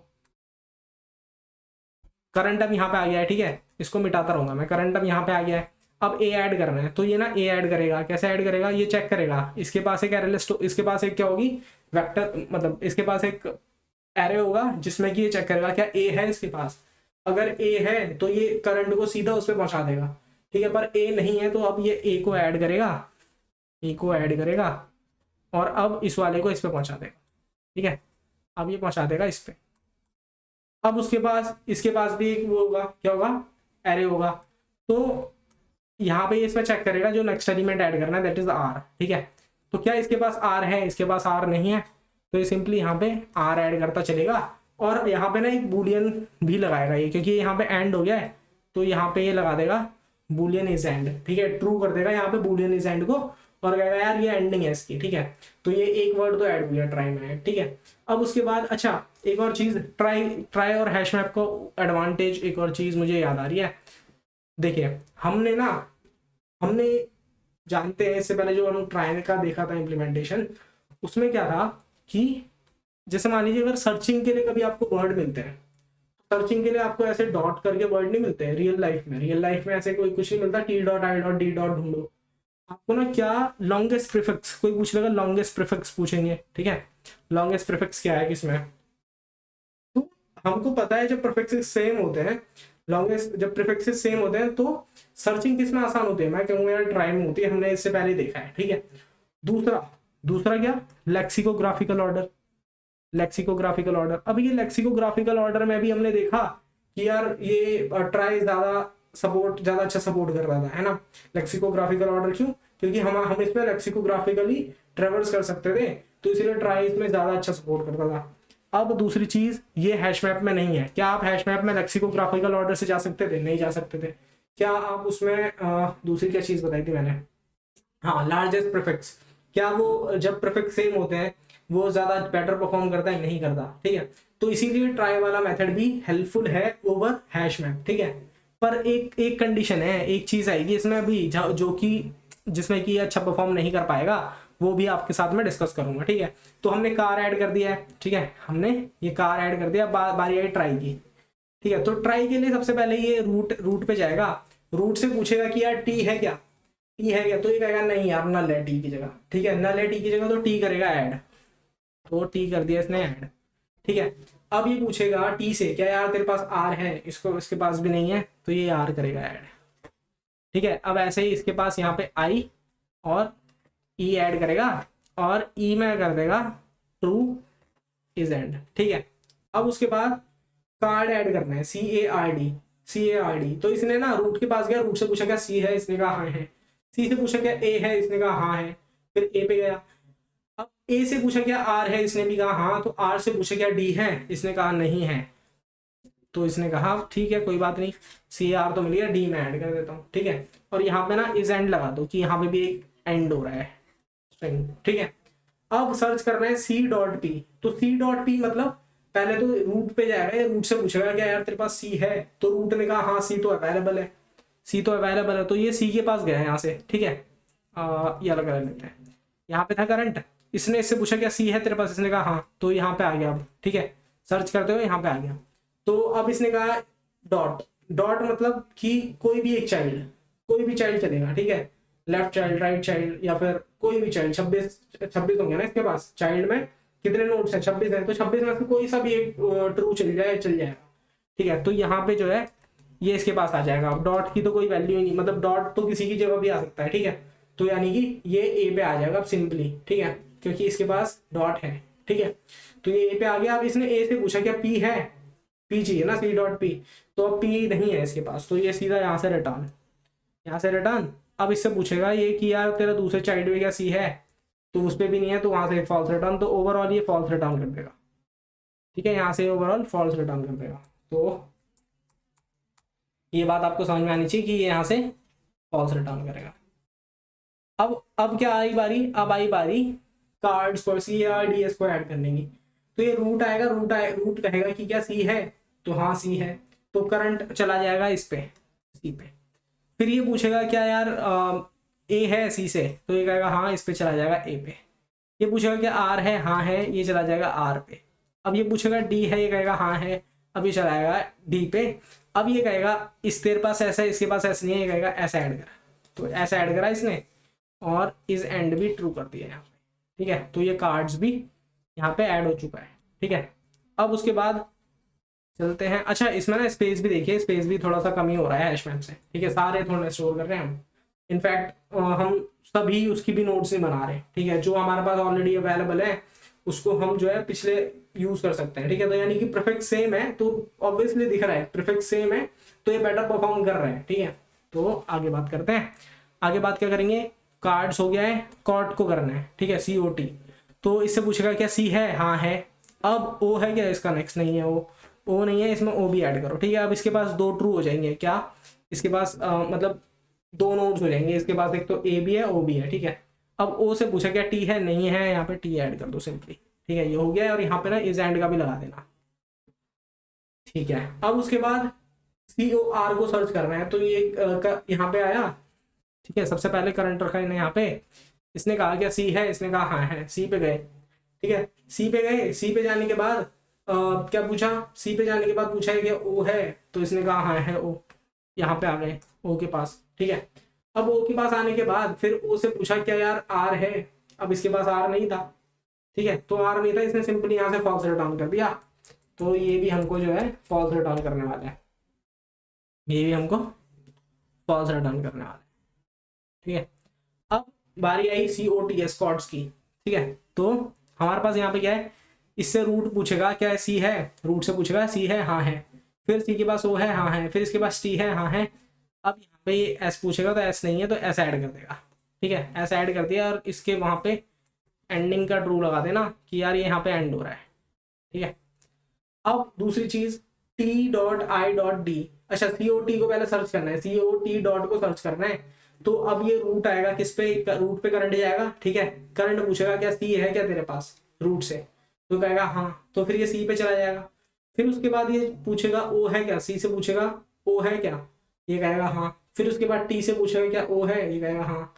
करंट अब यहाँ पे आ गया है, ठीक है, इसको मिटाता रहूंगा मैं, करंट अब यहाँ पे आ गया है। अब ए ऐड करना है, तो ये ना ए ऐड करेगा, कैसे ऐड करेगा, ये चेक करेगा, इसके पास एक एरे लिस्ट, इसके पास एक क्या होगी, वेक्टर, मतलब इसके पास एक एरे होगा जिसमें कि ये चेक करेगा क्या ए है इसके पास, अगर ए है तो ये करंट को सीधा उस पर पहुंचा देगा, ठीक है, पर ए नहीं है तो अब ये ए को ऐड करेगा, ए को ऐड करेगा, और अब इस वाले को इस पे पहुंचा देगा, ठीक है, अब ये पहुंचा देगा इस पे। अब उसके पास इसके पास भी एक वो होगा, क्या होगा, एरे होगा, तो यहाँ पे इसमें चेक करेगा जो नेक्स्ट एलिमेंट ऐड करना है, दैट इज आर, ठीक है। तो क्या इसके पास आर है, इसके पास आर नहीं है, तो ये सिंपली यहाँ पे आर ऐड करता चलेगा, और यहाँ पे ना एक बूलियन भी लगाएगा ये, क्योंकि यहाँ पे एंड हो गया है, तो यहाँ पे ये लगा देगा बूलियन इज एंड, ठीक है, ट्रू कर देगा यहाँ पे बूलियन इज एंड को, और कहेगा यार ये एंडिंग है इसकी, ठीक है। तो ये एक वर्ड तो ऐड हो गया ट्राई में, ठीक है। अब उसके बाद अच्छा एक और चीज, ट्राई और हैश मैप को एडवांटेज, एक और चीज मुझे याद आ रही है, देखिए हमने जानते हैं इससे पहले जो हम ट्राई का देखा था इम्प्लीमेंटेशन, उसमें क्या था कि जैसे मान लीजिए अगर सर्चिंग के लिए कभी आपको वर्ड मिलते हैं, सर्चिंग के लिए आपको ऐसे डॉट करके वर्ड नहीं मिलते हैं रियल लाइफ में, ऐसे कोई कुछ नहीं मिलता, T dot I dot D dot ढूंढो, आपको ना क्या लॉन्गेस्ट प्रीफिक्स, कोई पूछ लेगा लॉन्गेस्ट प्रीफिक्स पूछेंगे, ठीक है, लॉन्गेस्ट प्रीफिक्स क्या है किसमें, तो हमको पता है जब प्रीफिक्सेस सेम होते हैं, लॉन्गेस्ट जब प्रीफिक्सेस सेम होते हैं तो सर्चिंग किसमें आसान होती है, मैं कहूँगा यार ट्राई में होती है, हमने इससे पहले देखा है, ठीक है। दूसरा दूसरा क्या, लेक्सिकोग्राफिकल ऑर्डर, लेक्सिकोग्राफिकल ऑर्डर। अब ये लेक्सिकोग्राफिकल ऑर्डर में भी हमने देखा कि यार ये ट्राई ज्यादा अच्छा सपोर्ट कर रहा था, है ना, लेक्सिकोग्राफिकल ऑर्डर। क्यों? क्योंकि हम इसमें लेक्सिकोग्राफिकली ट्रेवर्स कर सकते थे, तो इसलिए ट्राई इसमें ज्यादा अच्छा सपोर्ट करता था। अब दूसरी चीज, ये हैश मैप में नहीं है। क्या आप हैश मैप में लेक्सिकोग्राफिकल ऑर्डर से जा सकते थे? नहीं जा सकते थे। क्या आप उसमें दूसरी क्या चीज बताई थी मैंने, हाँ, लार्जेस्ट प्रीफिक्स, क्या वो जब प्रीफिक्स सेम होते हैं वो ज्यादा बेटर परफॉर्म करता है? नहीं करता, ठीक है। तो इसीलिए ट्राई वाला मेथड भी हेल्पफुल है ओवर हैश मैप, ठीक है। पर एक एक कंडीशन है, एक चीज आएगी इसमें अभी जो कि जिसमें कि अच्छा परफॉर्म नहीं कर पाएगा, वो भी आपके साथ में डिस्कस करूंगा, ठीक है। तो हमने कार ऐड कर दिया है, ठीक है, हमने ये कार ऐड कर दिया, बारी आई ट्राई की, ठीक है। तो ट्राई के लिए सबसे पहले ये रूट पे जाएगा, रूट से पूछेगा कि यार टी है क्या, टी है क्या, तो ये कहेगा नहीं यार नल है टी की जगह, ठीक है, नल है टी की जगह, तो टी करेगा ऐड, तो टी कर दिया इसने ऐड, ठीक है। अब ये पूछेगा टी से क्या यार तेरे पास आर है, इसके पास भी नहीं है, तो ये आर करेगा ऐड, ठीक है। अब ऐसे ही इसके पास यहाँ पे आई और ई ऐड करेगा, और ई में कर देगा ट्रू इज एंड, ठीक है। अब उसके बाद कार्ड ऐड करना है, CARD, तो इसने ना रूट के पास गया, रूट से पूछा क्या सी है, इसने कहा हाँ है, सी से पूछा क्या ए है, इसने कहा हाँ है, फिर ए पे गया। अब ए से पूछा क्या आर है, इसने भी कहा हाँ, तो आर से पूछा क्या डी है, इसने कहा नहीं है, तो इसने कहा ठीक है कोई बात नहीं, CAR तो मिल गया, डी में ऐड कर देता हूँ, ठीक है। और यहाँ पे ना इज एंड लगा दो कि यहाँ पे भी एक एंड हो रहा है, ठीक है। अब सर्च कर रहे हैं C.P, तो C.P मतलब पहले तो रूट पे जाएगा, रूट से पूछेगा क्या यार तेरे पास सी है, तो रूट ने कहा हाँ सी तो अवेलेबल है, सी तो अवेलेबल है, तो ये सी के पास गया है यहाँ से, ठीक है। ये अलग कर लेते हैं, यहाँ पे था करंट, इसने इससे पूछा क्या सी है तेरे पास, इसने कहा हाँ, तो यहाँ पे आ गया अब, ठीक है, सर्च करते हुए यहाँ पे आ गया। तो अब इसने कहा डॉट, डॉट मतलब कि कोई भी एक चाइल्ड, कोई भी चाइल्ड चलेगा, ठीक है, लेफ्ट चाइल्ड, राइट चाइल्ड, या फिर कोई भी चाइल्ड, 26 होंगे ना इसके पास, चाइल्ड में कितने नोट्स हैं, 26 है, तो 26 में से कोई सा भी एक ट्रू चल जाएगा, ठीक है। तो यहाँ पे जो है ये इसके पास आ जाएगा। अब डॉट की तो कोई वैल्यू ही नहीं, मतलब डॉट तो किसी की जगह भी आ सकता है, ठीक है, तो यानी कि ये ए पे आ जाएगा अब सिंपली, ठीक है, क्योंकि इसके पास डॉट है, ठीक है, तो ये ए पे आ गया। अब इसने ए से पूछा क्या पी है, पी चाहिए ना, C.P, तो अब पी नहीं है इसके पास, तो ये सीधा यहाँ से रिटर्न, यहाँ से रिटर्न। अब इससे पूछेगा ये कि यार तेरा दूसरे चाइल्ड में क्या सी है, तो उस पर भी नहीं है, तो वहां से फॉल्स रिटर्न, तो ओवरऑल ये फॉल्स रिटर्न कर देगा, ठीक है, यहाँ से ओवरऑल फॉल्स रिटर्न कर देगा। तो ये बात आपको समझ में आनी चाहिए कि ये यहाँ से फॉल्स रिटर्न करेगा। अब क्या आई बारी, अब आई बारी कार्ड्स को, CARDS को ऐड करने की। तो ये रूट आएगा, रूट कहेगा कि क्या सी है, तो हाँ सी है, तो करंट चला जाएगा इस पे, सी पे। फिर ये पूछेगा क्या यार ए है सी से, तो ये कहेगा हाँ, इस पे चला जाएगा ए पे। ये पूछेगा क्या आर है, हाँ है, ये चला जाएगा आर पे। अब ये पूछेगा डी है, ये कहेगा हाँ है, अब ये चला जाएगा डी पे। अब ये कहेगा इस तेरे पास ऐसा है, इसके पास ऐसा नहीं है, ये कहेगा ऐसा ऐड करा, तो ऐसा ऐड करा इसने, और इस एंड भी ट्रू कर दिया यहाँ पे, ठीक है। तो ये कार्ड्स भी यहाँ पे ऐड हो चुका है, ठीक है। अब उसके बाद चलते हैं, अच्छा इसमें ना स्पेस भी देखिए, स्पेस भी थोड़ा सा कमी हो रहा है हैश मैप से, ठीक है, सारे थोड़े स्टोर कर रहे हैं हम, इनफैक्ट हम सभी उसकी भी नोट्स नहीं बना रहे, ठीक है, जो हमारे पास ऑलरेडी अवेलेबल है उसको हम जो है पिछले यूज कर सकते हैं, ठीक है। तो यानी कि प्रीफिक्स सेम है, तो ऑब्वियसली दिख रहा है प्रीफिक्स सेम है, तो ये बेटर परफॉर्म कर रहे हैं, ठीक है। तो आगे बात करते हैं, आगे बात क्या करेंगे, कार्ड्स हो गया है, कॉट को करना है, ठीक है, COT। तो इससे पूछेगा क्या सी है, हाँ है। अब ओ है क्या इसका, नेक्स्ट नहीं है, ओ नहीं है, इसमें ओ भी ऐड करो, ठीक है। अब इसके पास दो ट्रू हो जाएंगे, क्या इसके पास मतलब दो नोड्स हो जाएंगे इसके पास, एक तो ए भी है ओ भी है, ठीक है। अब ओ से पूछा क्या टी है, नहीं है, यहाँ पे टी ऐड कर दो सिंपली, ठीक है, ये हो गया। और यहाँ पे ना इस एंड का भी लगा देना, ठीक है। अब उसके बाद COR को सर्च करना है, तो ये यहाँ पे आया, ठीक है, सबसे पहले करंट रखा है यहाँ पे, इसने कहा क्या सी है, इसने कहा हाँ है, सी पे गए, ठीक है, सी पे गए, सी पे जाने के बाद क्या पूछा, सी पे जाने के बाद पूछा है कि ओ है, तो इसने कहा हाँ है ओ, यहाँ पे आ गए ओ के पास, ठीक है। अब ओ के पास आने के बाद फिर ओ से पूछा क्या यार आर है, अब इसके पास आर नहीं था, ठीक है, तो आर नहीं था, इसने सिंपली यहाँ से फॉल्स रिटर्न कर दिया, तो ये भी हमको जो है फॉल्स रिटर्न करने वाला है, ये भी हमको फॉल्स रिटर्न करने वाला है, ठीक है। अब बारी आई COTS कॉर्ड्स की, ठीक है, तो हमारे पास यहाँ पे क्या है, इससे रूट पूछेगा क्या है, सी है, रूट से पूछेगा सी है, हाँ है, फिर सी के पास ओ है, हाँ है, फिर इसके पास टी है, हाँ है। अब यहाँ पे एस पूछेगा तो एस नहीं है तो एस ऐड कर देगा, ठीक है, एस ऐड कर दिया और इसके वहाँ पे एंडिंग का ट्रू लगा देना कि यार ये यहाँ पे एंड हो रहा है, ठीक है। अब दूसरी चीज T.I.D, अच्छा COT को पहले सर्च करना है, COT डॉट को सर्च करना है, तो अब ये रूट आएगा किस पे, रूट पे करंट जाएगा, ठीक है, करंट पूछेगा क्या सी है क्या तेरे पास रूट से, तो कहेगा हाँ, तो फिर ये सी पे चला जाएगा, फिर उसके बाद ये पूछेगा ओ है क्या, सी से पूछेगा ओ है क्या, ये कहेगा हाँ, फिर उसके बाद टी से पूछेगा क्या ओ है, ये कहेगा हाँ,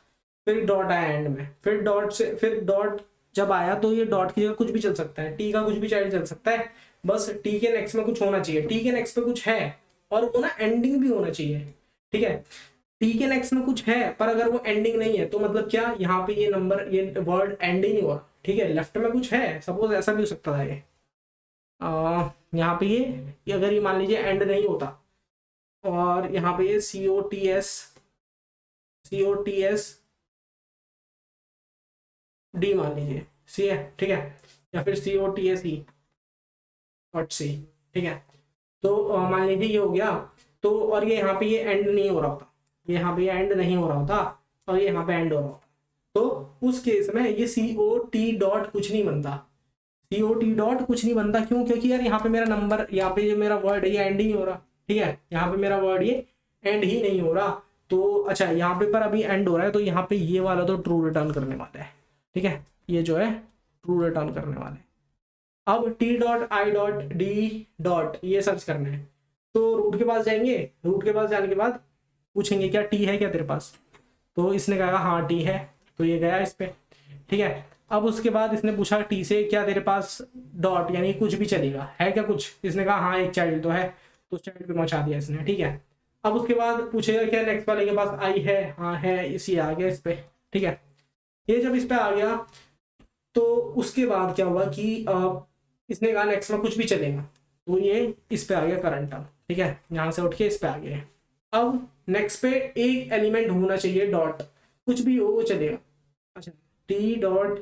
फिर डॉट आया एंड में, फिर डॉट से, फिर डॉट जब आया तो ये डॉट की जगह कुछ भी चल सकता है, टी का कुछ भी चाइल्ड चल सकता है, बस टी के नेक्स्ट में कुछ होना चाहिए, टी के नेक्स्ट पे कुछ है और वो ना एंडिंग भी होना चाहिए, ठीक है, टी के नेक्स्ट में कुछ है पर अगर वो एंडिंग नहीं है तो मतलब क्या, यहाँ पे ये नंबर ये वर्ड एंड ही नहीं हुआ, ठीक है, लेफ्ट में कुछ है, सपोज ऐसा भी हो सकता था ये यहाँ पे ये अगर ये मान लीजिए एंड नहीं होता और यहाँ पे ये COTS डी मान लीजिए सी है, ठीक है, या फिर COTS और सी, ठीक है, तो मान लीजिए ये हो गया, तो और ये यहाँ पे ये एंड नहीं हो रहा होता, यहाँ पे एंड नहीं हो रहा होता और ये यहाँ पे एंड हो रहा होता, तो उस केस में ये COT डॉट कुछ नहीं बनता, COT डॉट कुछ नहीं बनता, क्यों, क्योंकि यार यहाँ पे मेरा नंबर, यहाँ पे जो मेरा वर्ड है ये एंड ही नहीं हो रहा, ठीक है, यहाँ पे मेरा वर्ड ये एंड ही नहीं हो रहा, तो अच्छा यहाँ पे पर अभी एंड हो रहा है तो यहाँ पे ये वाला तो ट्रू रिटर्न करने वाला है, ठीक है, ये जो है ट्रू रिटर्न करने वाला है। अब T.I.D डॉट ये सर्च करना है, तो रूट के पास जाएंगे, रूट के पास जाने के बाद पूछेंगे क्या टी है क्या तेरे पास, तो इसने कहा हाँ टी है, तो ये गया इस पे, ठीक है। अब उसके बाद इसने पूछा टी से क्या तेरे पास डॉट यानी कुछ भी चलेगा है क्या कुछ, इसने कहा हाँ एक चाइल्ड तो है, तो चाइल्ड पे पहुंचा दिया इसने, ठीक है। अब उसके बाद पूछेगा क्या नेक्स्ट वाले के पास आई है, हाँ है, इसी आ गया इस पे, ठीक है। ये जब इस पे आ गया तो उसके बाद क्या हुआ कि इसने कहा नेक्स्ट में कुछ भी चलेगा, तो ये इस पे आ गया करंट, ठीक है, यहाँ से उठ के इस पे आ गया। अब नेक्स्ट पे एक एलिमेंट होना चाहिए डॉट, कुछ भी हो वो चलेगा, अच्छा T.I डॉट,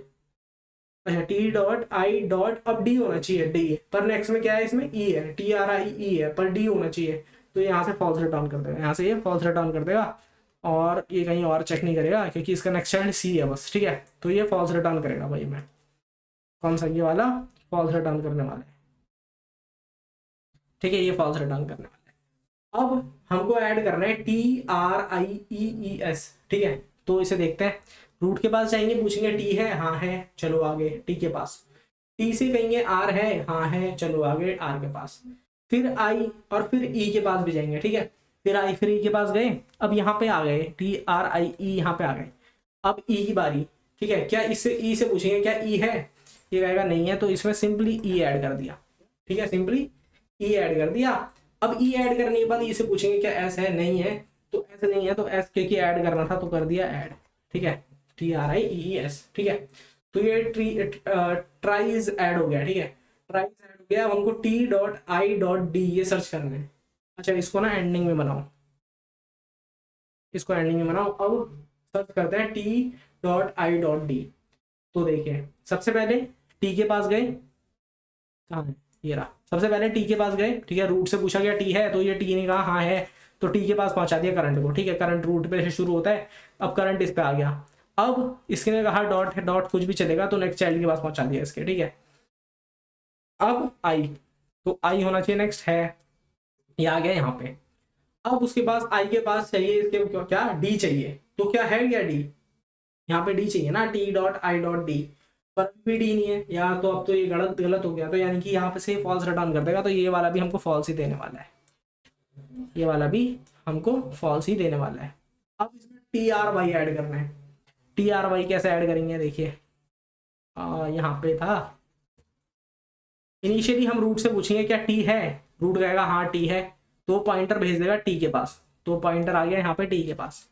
अब डी होना चाहिए, डी पर नेक्स्ट में क्या है, इसमें ई है, TRIE है पर डी होना चाहिए, तो यहाँ से फॉल्स रिटर्न कर देगा, यहाँ से ये फॉल्स रिटर्न कर देगा और ये कहीं और चेक नहीं करेगा क्योंकि इसका नेक्स्ट चाइल्ड सी है बस, ठीक है, तो ये फॉल्स रिटर्न करेगा भाई, मैं कौन सा ये वाला फॉल्स रिटर्न करने वाला है, ठीक है, ये फॉल्स रिटर्न करने वाला है। अब हमको ऐड करना है TRIEES, ठीक है, तो इसे देखते हैं, रूट के पास जाएंगे पूछेंगे टी है, हाँ है, चलो आगे टी के पास, टी से कहेंगे आर है, हाँ है, चलो आगे आर के पास, फिर आई और फिर ई के पास भी जाएंगे, ठीक है, फिर आई फिर ई के पास गए, अब यहाँ पे आ गए TRIE, यहाँ पे आ गए, अब ई की बारी, ठीक है, क्या इससे ई से पूछेंगे क्या ई है, ये कहेगा नहीं है, तो इसमें सिंपली ई ऐड कर दिया, ठीक है, सिंपली ई ऐड कर दिया। अब ई ऐड करने के बाद ई से पूछेंगे क्या एस है, नहीं है, तो एस नहीं है तो एस क्योंकि ऐड करना था तो कर दिया ऐड, ठीक है, TRIES, ठीक है, तो ये ट्राइज ऐड हो गया, ठीक है, ट्राइज ऐड हो गया। अब हमको T.I.D ये सर्च करना है, अच्छा इसको ना एंडिंग में बनाओ, इसको एंडिंग में बनाओ, अब सर्च करते हैं T.I.D, तो देखिए सबसे पहले टी के पास गए, कहाँ है ये रहा, सबसे पहले टी के पास गए, ठीक है, रूट से पूछा गया टी है, तो ये टी ने कहा हाँ है, तो टी के पास पहुंचा दिया करंट को, ठीक है, करंट रूट पे से शुरू होता है, अब करंट इस पे आ गया, अब इसने कहा डॉट है, डॉट कुछ भी चलेगा, तो नेक्स्ट चाइल्ड के पास पहुंचा दिया इसके, ठीक है। अब आई, तो आई होना चाहिए नेक्स्ट, है ये आ गया यहाँ पे, अब उसके पास आई के पास चाहिए इसके क्या डी चाहिए, तो क्या है क्या डी, यहाँ पे डी चाहिए ना, T.I.D पर भी डी नहीं है, या तो अब तो ये गलत गलत हो गया, तो यानी कि यहाँ पे से फॉल्स रिटर्न कर देगा, तो ये वाला भी हमको फॉल्स ही देने वाला है, ये वाला भी हमको फॉल्स ही देने वाला है। अब इसमें TRY ऐड करना है, TRY कैसे ऐड करेंगे देखिए, यहाँ पे था इनिशियली हम रूट से पूछेंगे क्या टी है, रूट कहेगा हाँ टी है, तो पॉइंटर भेज देगा टी के पास, तो पॉइंटर आ गया यहाँ पे टी के पास,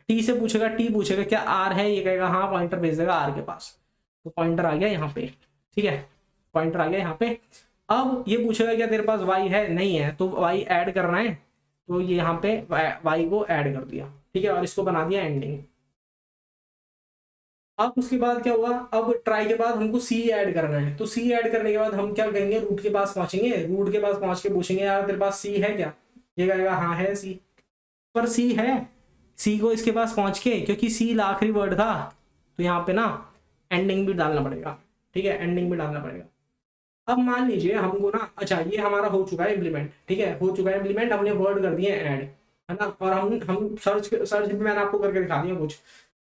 टी से पूछेगा, टी पूछेगा क्या आर है, ये कहेगा हाँ, पॉइंटर भेज देगा आर के पास, तो पॉइंटर आ गया यहाँ पे, ठीक है, पॉइंटर आ गया यहाँ पे। अब ये पूछेगा क्या तेरे पास वाई है, नहीं है, तो वाई ऐड करना है, तो ये यहाँ पे वाई को ऐड कर दिया, ठीक है, और इसको बना दिया एंडिंग। अब उसके बाद क्या हुआ, अब ट्राई के बाद हमको सी ऐड करना है, तो सी ऐड करने के बाद हम क्या करेंगे, रूट के पास पहुंचेंगे, रूट के पास पहुंच के पूछेंगे यार तेरे पास सी है क्या, ये कहेगा हाँ है सी, पर सी है, सी को इसके पास पहुंच के, क्योंकि सी आखिरी वर्ड था, तो यहाँ पे ना एंडिंग भी डालना पड़ेगा, ठीक है, एंडिंग भी डालना पड़ेगा। अब मान लीजिए हमको ना, अच्छा ये हमारा हो चुका है इम्प्लीमेंट, ठीक है, हो चुका है इम्प्लीमेंट, हमने वर्ड कर दिए ऐड, है ना, और हम सर्च भी मैंने आपको करके दिखा दिया कुछ।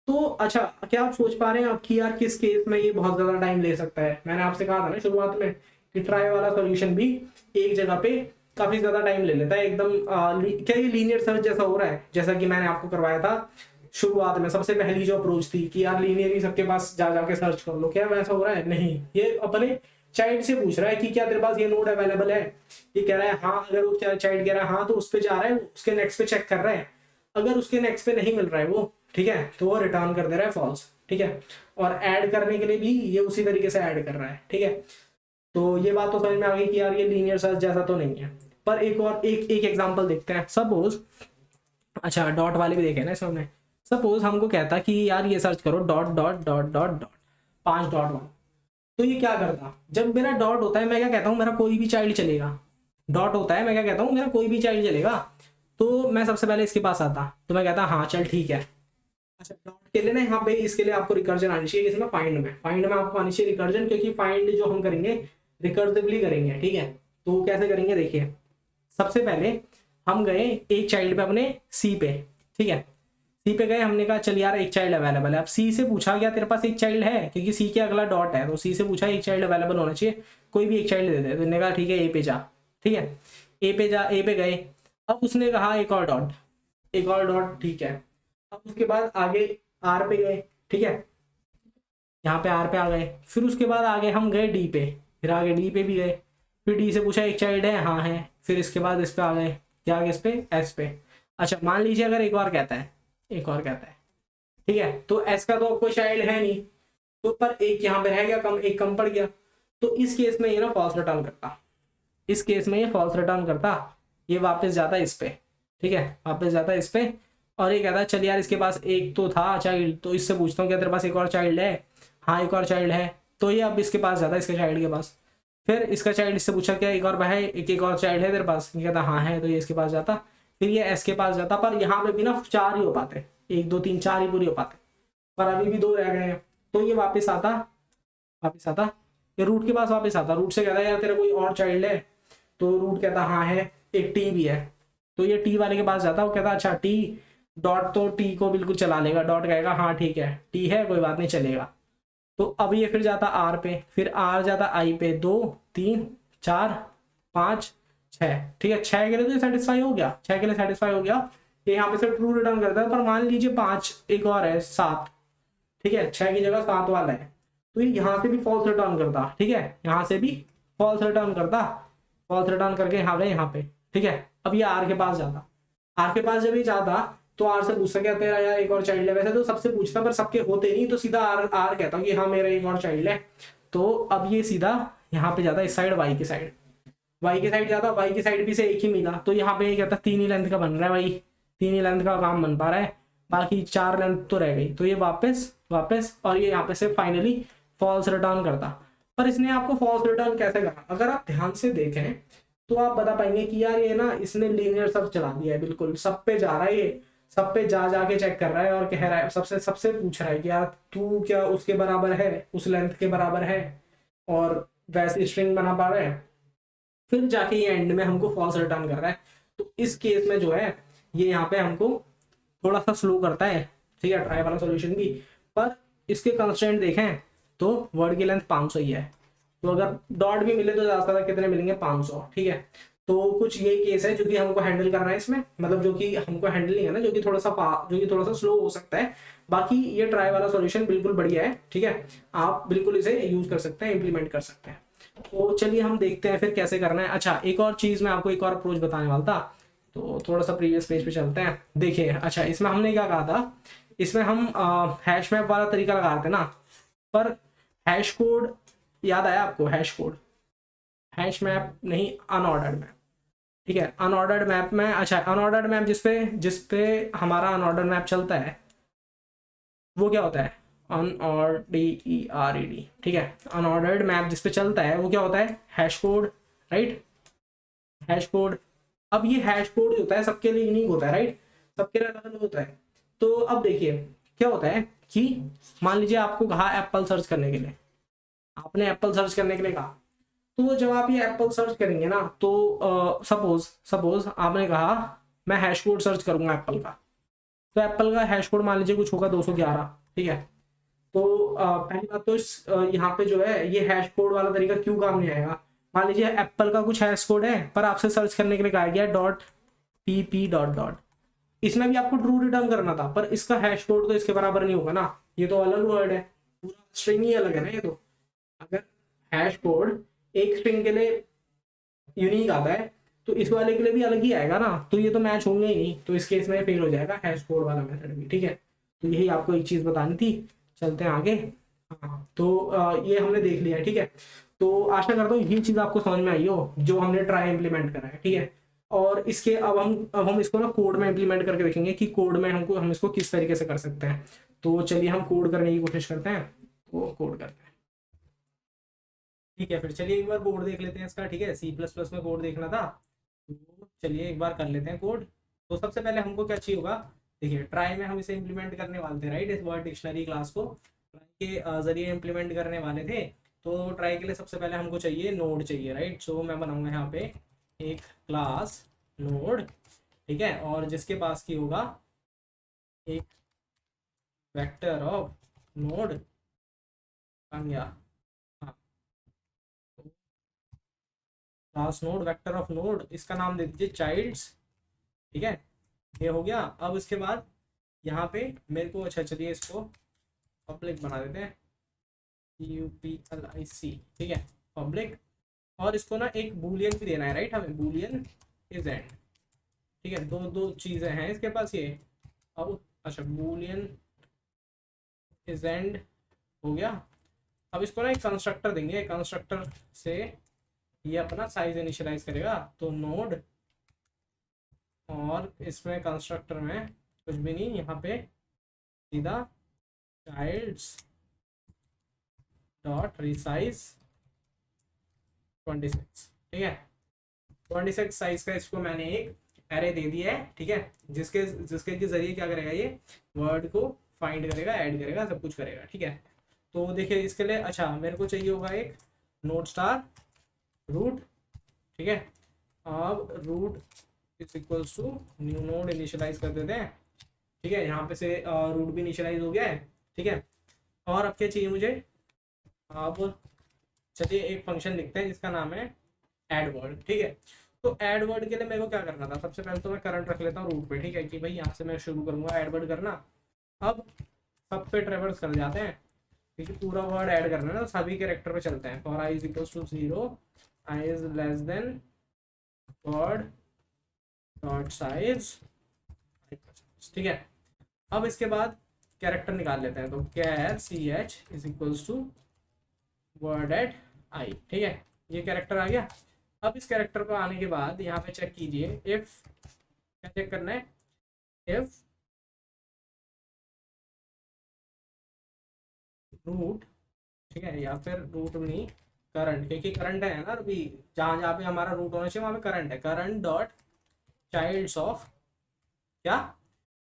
तो अच्छा क्या आप सोच पा रहे हैं कि यार किस केस में ये बहुत ज्यादा टाइम ले सकता है, मैंने आपसे कहा था ना शुरुआत में कि ट्राई वाला सॉल्यूशन भी एक जगह पे काफी ज्यादा टाइम ले लेता है एकदम। क्या ये लीनियर सर्च जैसा हो रहा है, जैसा कि मैंने आपको करवाया था शुरुआत में, सबसे पहली जो अप्रोच थी कि यार लीनियर ही सबके पास जा जाके सर्च कर लो, क्या वैसा हो रहा है, नहीं, ये अपने चाइल्ड से पूछ रहा है कि क्या तेरे पास ये नोड अवेलेबल है, ये कह रहा है हाँ, अगर वो चाइल्ड कह रहा है हाँ, तो उस पर जा रहा है, उसके नेक्स्ट पे चेक कर रहा है, अगर उसके नेक्स्ट पे नहीं मिल रहा है वो, ठीक है, तो वो रिटर्न कर दे रहा है फॉल्स, ठीक है, और ऐड करने के लिए भी ये उसी तरीके से ऐड कर रहा है, ठीक है। तो ये बात तो समझ में आ गई कि यार ये लीनियर सर्च जैसा तो नहीं है। पर एक और एक एग्जांपल देखते हैं, सपोज, अच्छा डॉट वाले भी देखे ना इसमें हमने, सपोज हमको कहता कि यार ये सर्च करो dot dot dot dot dot 5 dot वाला, तो ये क्या करता, जब मेरा डॉट होता है मैं क्या कहता हूँ मेरा कोई भी चाइल्ड चलेगा, डॉट होता है मैं क्या कहता हूँ मेरा कोई भी चाइल्ड चलेगा, तो मैं सबसे पहले इसके पास आता, तो मैं कहता हाँ चल ठीक है। अच्छा डॉट के लिए ना यहाँ पे इसके लिए आपको रिकर्जन आनी चाहिए, इसमें फाइंड में आपको आनी चाहिए रिकर्जन, क्योंकि फाइंड जो हम करेंगे रिकर्सिवली करेंगे, ठीक है। तो कैसे करेंगे देखिए, सबसे पहले हम गए एक चाइल्ड पे अपने सी पे, ठीक है, सी पे गए, हमने कहा चल यार एक चाइल्ड अवेलेबल है, अब सी से पूछा गया तेरे पास एक चाइल्ड है, क्योंकि सी के अगला डॉट है, तो सी से पूछा एक चाइल्ड अवेलेबल होना चाहिए, कोई भी एक चाइल्ड दे दे, तो इन्होंने कहा ठीक है ए पे जा, ठीक है, ए पे जा, ए पे गए, अब उसने कहा एक और डॉट, एक और डॉट, ठीक है, अब उसके बाद आगे आर पे गए, ठीक है, यहाँ पे आर पे आ गए, फिर उसके बाद आगे हम गए डी पे, फिर आगे डी पे भी गए, फिर डी से पूछा एक चाइल्ड है, हाँ है, फिर इसके बाद इस पे आ गए, क्या आगे इस पे एस पे। अच्छा मान लीजिए अगर एक और कहता है, एक और कहता है, ठीक है, तो एस का तो कोई चाइल्ड है नहीं, तो पर एक यहाँ पे रह गया कम, एक कम पड़ गया, तो इस केस में ये ना फॉल्स रिटर्न करता, इस केस में ये फॉल्स रिटर्न करता, ये वापस जाता इस पे, ठीक है, वापस जाता इस पे, और ये कहता है चल यार इसके पास एक तो था चाइल्ड, तो इससे पूछता हूँ क्या तेरे पास एक और चाइल्ड है, हाँ एक और चाइल्ड है, तो ये अब इसके पास जाता है, इसके चाइल्ड के पास, फिर इसका चाइल्ड इससे पूछा क्या एक और है, एक और चाइल्ड है तेरे पास, ये कहता हाँ है, तो ये इसके पास जाता, फिर ये एस के पास जाता, पर यहाँ पे भी ना 4 ही हो पाते, 1 2 3 4 ही पूरी हो पाते, पर अभी भी 2 रह गए हैं, तो ये वापस आता, वापस आता, ये रूट के पास वापस आता, रूट से कहता है यार तेरा कोई और चाइल्ड है, तो रूट कहता हाँ है, एक टी भी है, तो ये टी वाले के पास जाता, वो कहता अच्छा टी डॉट, तो टी को बिल्कुल चला लेगा, डॉट कहेगा हाँ ठीक है टी है कोई बात नहीं चलेगा, तो अब ये फिर जाता आर पे, फिर आर जाता आई पे, 2 3 4 5 6, ठीक है, 6 के लिए तो सेटिस्फाई हो गया, 6 के लिए सेटिस्फाई हो गया, ये यहाँ पे से ट्रू रिटर्न करता है, पर मान लीजिए 5 एक और है 7, ठीक है, 6 की जगह 7 वाला है, तो ये यहाँ से भी फॉल्स रिटर्न करता, ठीक है, यहाँ से भी फॉल्स रिटर्न करता, फॉल्स रिटर्न करके यहाँ गए यहाँ पे, ठीक है, अब ये आर के पास जाता, आर के पास जब ये जाता तो आर से पूछता क्या तेरा यार एक और चाइल्ड है, वैसे तो सबसे पूछता पर सबके होते नहीं, तो सीधा आर आर कहता हूँ कि हाँ मेरा एक और चाइल्ड है, तो अब ये सीधा यहाँ पे जाता इस साइड वाई की साइड, वाई की साइड जाता, वाई की साइड भी से एक ही मिला, तो यहाँ पे ये कहता 3 ही लेंथ का बन रहा है भाई, 3 ही लेंथ का काम बन पा रहा है, बाकी 4 लेंथ तो रह गई, तो ये वापस वापस, और ये यहाँ पे से फाइनली फॉल्स रिटर्न करता। पर इसने आपको फॉल्स रिटर्न कैसे करा, अगर आप ध्यान से देखें तो आप बता पाएंगे कि यार ये ना इसने लीनियर सर्च चला दिया है, बिल्कुल सब पे जा रहा है, ये सब पे जा जाके चेक कर रहा है और कह रहा है, सबसे सबसे पूछ रहा है कि यार तू क्या उसके बराबर है, उस लेंथ के बराबर है, और वैसे स्ट्रिंग बना पा रहा है, फिर जाके ये एंड में हमको फॉल्स रिटर्न कर रहा है। तो इस केस में जो है ये यहाँ पे हमको थोड़ा सा स्लो करता है, ठीक है, ट्राई वाला सॉल्यूशन भी, पर इसके कंस्ट्रेंट देखें तो वर्ड की लेंथ 500 ही है, तो अगर डॉट भी मिले तो ज्यादा कितने मिलेंगे 500, ठीक है। तो कुछ ये केस है जो कि हमको हैंडल करना है इसमें, मतलब जो कि हमको हैंडल नहीं है ना, जो कि थोड़ा सा स्लो हो सकता है, बाकी ये ट्राई वाला सॉल्यूशन बिल्कुल बढ़िया है, ठीक है, आप बिल्कुल इसे यूज कर सकते हैं, इंप्लीमेंट कर सकते हैं। तो चलिए हम देखते हैं फिर कैसे करना है। अच्छा एक और चीज मैं आपको एक और अप्रोच बताने वाला था तो थोड़ा सा प्रीवियस पेज पे चलते हैं। देखिए अच्छा, इसमें हमने क्या कहा था, इसमें हम हैश मैप वाला तरीका लगा रहे थे ना, पर हैश कोड याद आया आपको? हैश कोड, हैश मैप नहीं, अनऑर्डर्ड मैप। ठीक है, अनऑर्डर्ड मैप में, अच्छा अनऑर्डर्ड मैप जिसपे हमारा अनऑर्डर्ड मैप चलता है वो क्या होता है? अनऑर्डर्ड, ठीक है, अनऑर्डर्ड मैप जिसपे चलता है वो क्या होता है? Hash code, right, hash code. अब ये हैश कोड होता है सबके लिए यूनिक होता है, राइट, सबके लिए अलग अलग होता है। तो अब देखिए क्या होता है कि मान लीजिए आपको कहा एप्पल सर्च करने के लिए, आपने एप्पल सर्च करने के लिए कहा, तो जब आप ये एप्पल सर्च करेंगे ना, तो सपोज आपने कहा मैं हैश कोड सर्च करूंगा एप्पल का, तो एप्पल का हैश कोड मान लीजिए कुछ होगा 211, ठीक है। तो पहली बात तो यहाँ पे जो है ये हैश कोड वाला तरीका क्यों काम नहीं आएगा? मान लीजिए एप्पल का कुछ हैश कोड है पर आपसे सर्च करने के लिए कहा गया डॉट pp डॉट डॉट, इसमें भी आपको ट्रू रिटर्न करना था, पर इसका हैश कोड तो इसके बराबर नहीं होगा ना, ये तो अलग वर्ड है, पूरा स्ट्रिंग ही अलग है ना ये तो। अगर हैश कोड एक स्ट्रिंग के लिए यूनिक आता है तो इस वाले के लिए भी अलग ही आएगा ना, तो ये तो मैच होंगे ही नहीं, तो इस केस में फेल हो जाएगा हैश कोड वाला मेथड भी, ठीक है। तो यही आपको एक चीज बतानी थी, चलते हैं आगे। हाँ तो ये हमने देख लिया है, ठीक है। तो आशा करता हूँ ये चीज आपको समझ में आई हो जो हमने ट्राई इम्प्लीमेंट करा है, ठीक है। और इसके अब हम इसको ना कोड में इम्प्लीमेंट करके देखेंगे कि कोड में हम इसको किस तरीके से कर सकते हैं। तो चलिए हम कोड करने की कोशिश करते हैं, तो कोड करते हैं, ठीक है। फिर चलिए एक बार कोड देख लेते हैं इसका, ठीक है। C++ में कोड देखना था, तो चलिए एक बार कर लेते हैं कोड। तो सबसे पहले हमको क्या चाहिए होगा, देखिए ट्राई में हम इसे इम्प्लीमेंट करने वाले थे, राइट, इस वर्ड डिक्शनरी क्लास को ट्राई के जरिए इम्प्लीमेंट करने वाले थे। तो ट्राई के लिए सबसे पहले हमको चाहिए नोड चाहिए, राइट। सो मैं बनाऊंगा यहाँ पे एक क्लास नोड, ठीक है, और जिसके पास की होगा एक वेक्टर ऑफ नोड, बन गया, हाँ, class node vector of node, इसका नाम दे दीजिए चाइल्ड्स, ठीक है, ये हो गया। अब इसके बाद यहाँ पे मेरे को, अच्छा चलिए इसको पब्लिक बना देते हैं, UPLIC, ठीक है, पब्लिक। और इसको ना एक बूलियन भी देना है, राइट, हमें बूलियन इज एंड, ठीक है, दो चीजें हैं इसके पास ये। अब अच्छा बूलियन इज एंड हो गया। अब इसको ना एक कंस्ट्रक्टर देंगे, कंस्ट्रक्टर से ये अपना साइज इनिशियलाइज करेगा, तो नोड, और इसमें कंस्ट्रक्टर में कुछ भी नहीं, यहाँ पे सीधा चाइल्ड्स डॉट रिसाइज 26, ठीक है, 26 साइज का इसको मैंने एक एरे दे दिया है, ठीक है, जिसके जिसके के जरिए क्या करेगा, ये वर्ड को फाइंड करेगा, ऐड करेगा, सब कुछ करेगा, ठीक है। तो देखिए इसके लिए अच्छा मेरे को चाहिए होगा एक नोड स्टार रूट, ठीक है। अब root is equals to new node initialize कर देते हैं, ठीक है, यहाँ पे से रूट भी इनिशियलाइज हो गया है, ठीक है। और अब क्या चाहिए मुझे, अब चलिए एक फंक्शन लिखते हैं जिसका नाम है एड वर्ड, ठीक है। तो एड वर्ड के लिए मेरे को क्या करना था, सबसे पहले तो मैं करंट रख लेता हूँ रूट पे, ठीक है, कि भाई यहाँ से मैं शुरू करूंगा एड वर्ड करना। अब सब पे ट्रेवर्स कर जाते हैं, क्योंकि पूरा वर्ड ऐड करना है ना, तो सभी कैरेक्टर पे चलते हैं। For i is equals to 0, i is less than word dot size, ठीक है। अब इसके बाद कैरेक्टर निकाल लेते हैं, तो char ch is equals to word at i, ठीक है, ये कैरेक्टर आ गया। अब इस कैरेक्टर पर आने के बाद यहाँ पे चेक कीजिए, इफ, क्या चेक करना है, इफ रूट, ठीक है, या फिर रूट नहीं करंट, क्योंकि करंट है ना अभी, जहाँ जहाँ पे हमारा रूट होना चाहिए वहाँ पे करंट है, करंट डॉट चाइल्ड्स ऑफ, क्या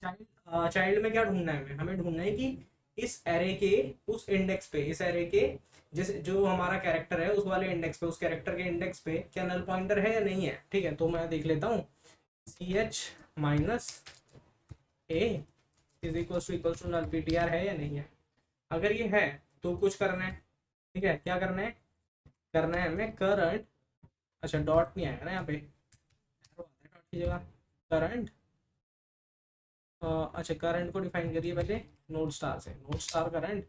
चाइल्ड, चाइल्ड में क्या ढूंढना है, हमें ढूंढना है कि इस एरे के उस इंडेक्स पे, इस एरे के जिस जो हमारा कैरेक्टर है उस वाले इंडेक्स पे, उस कैरेक्टर के इंडेक्स पे क्या नल पॉइंटर है या नहीं है, ठीक है। तो मैं देख लेता हूँ, ch minus a is equal to null ptr है या नहीं है। अगर ये है तो कुछ करना है, ठीक है, क्या करना है, करना है हमें करंट, अच्छा डॉट नहीं आएगा ना यहाँ पे, डॉट की जगह करंट, अच्छा करंट को डिफाइन करिए पहले नोड स्टार से, node star current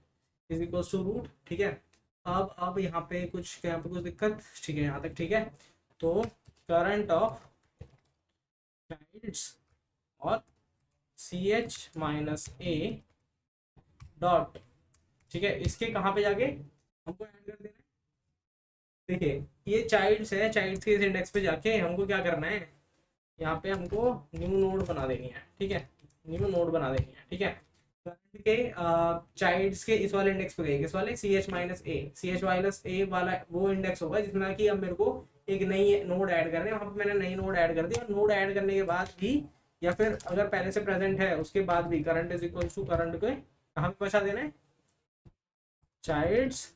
is equal to root, ठीक है। अब यहाँ पे कुछ दिक्कत, ठीक है, यहाँ तक ठीक है। तो करंट ऑफ चाइल्ड्स और c h minus a dot, ठीक है, इसके कहाँ पे जाके हमको ऐड कर देना है। देखिए ये चाइल्ड्स है, चाइल्ड्स के इस इंडेक्स पे जाके हमको क्या करना है, यहाँ पे हमको न्यू नोड बना देनी है, ठीक है, न्यू नोड बना देनी है, ठीक है। करंट के चाइल्ड्स के इस वाले इंडेक्स पे गए, किस वाले, सी एच माइनस ए, सी एच माइनस ए वाला वो इंडेक्स होगा जिसमें कि अब मेरे को एक नई नोड ऐड करनी है। वहाँ पे मैंने नई नोड ऐड कर दी, और नोड ऐड करने के बाद भी या फिर अगर पहले से प्रेजेंट है उसके बाद भी current is equal to current को कहाँ पे पहुँचा देना है, चाइल्ड्स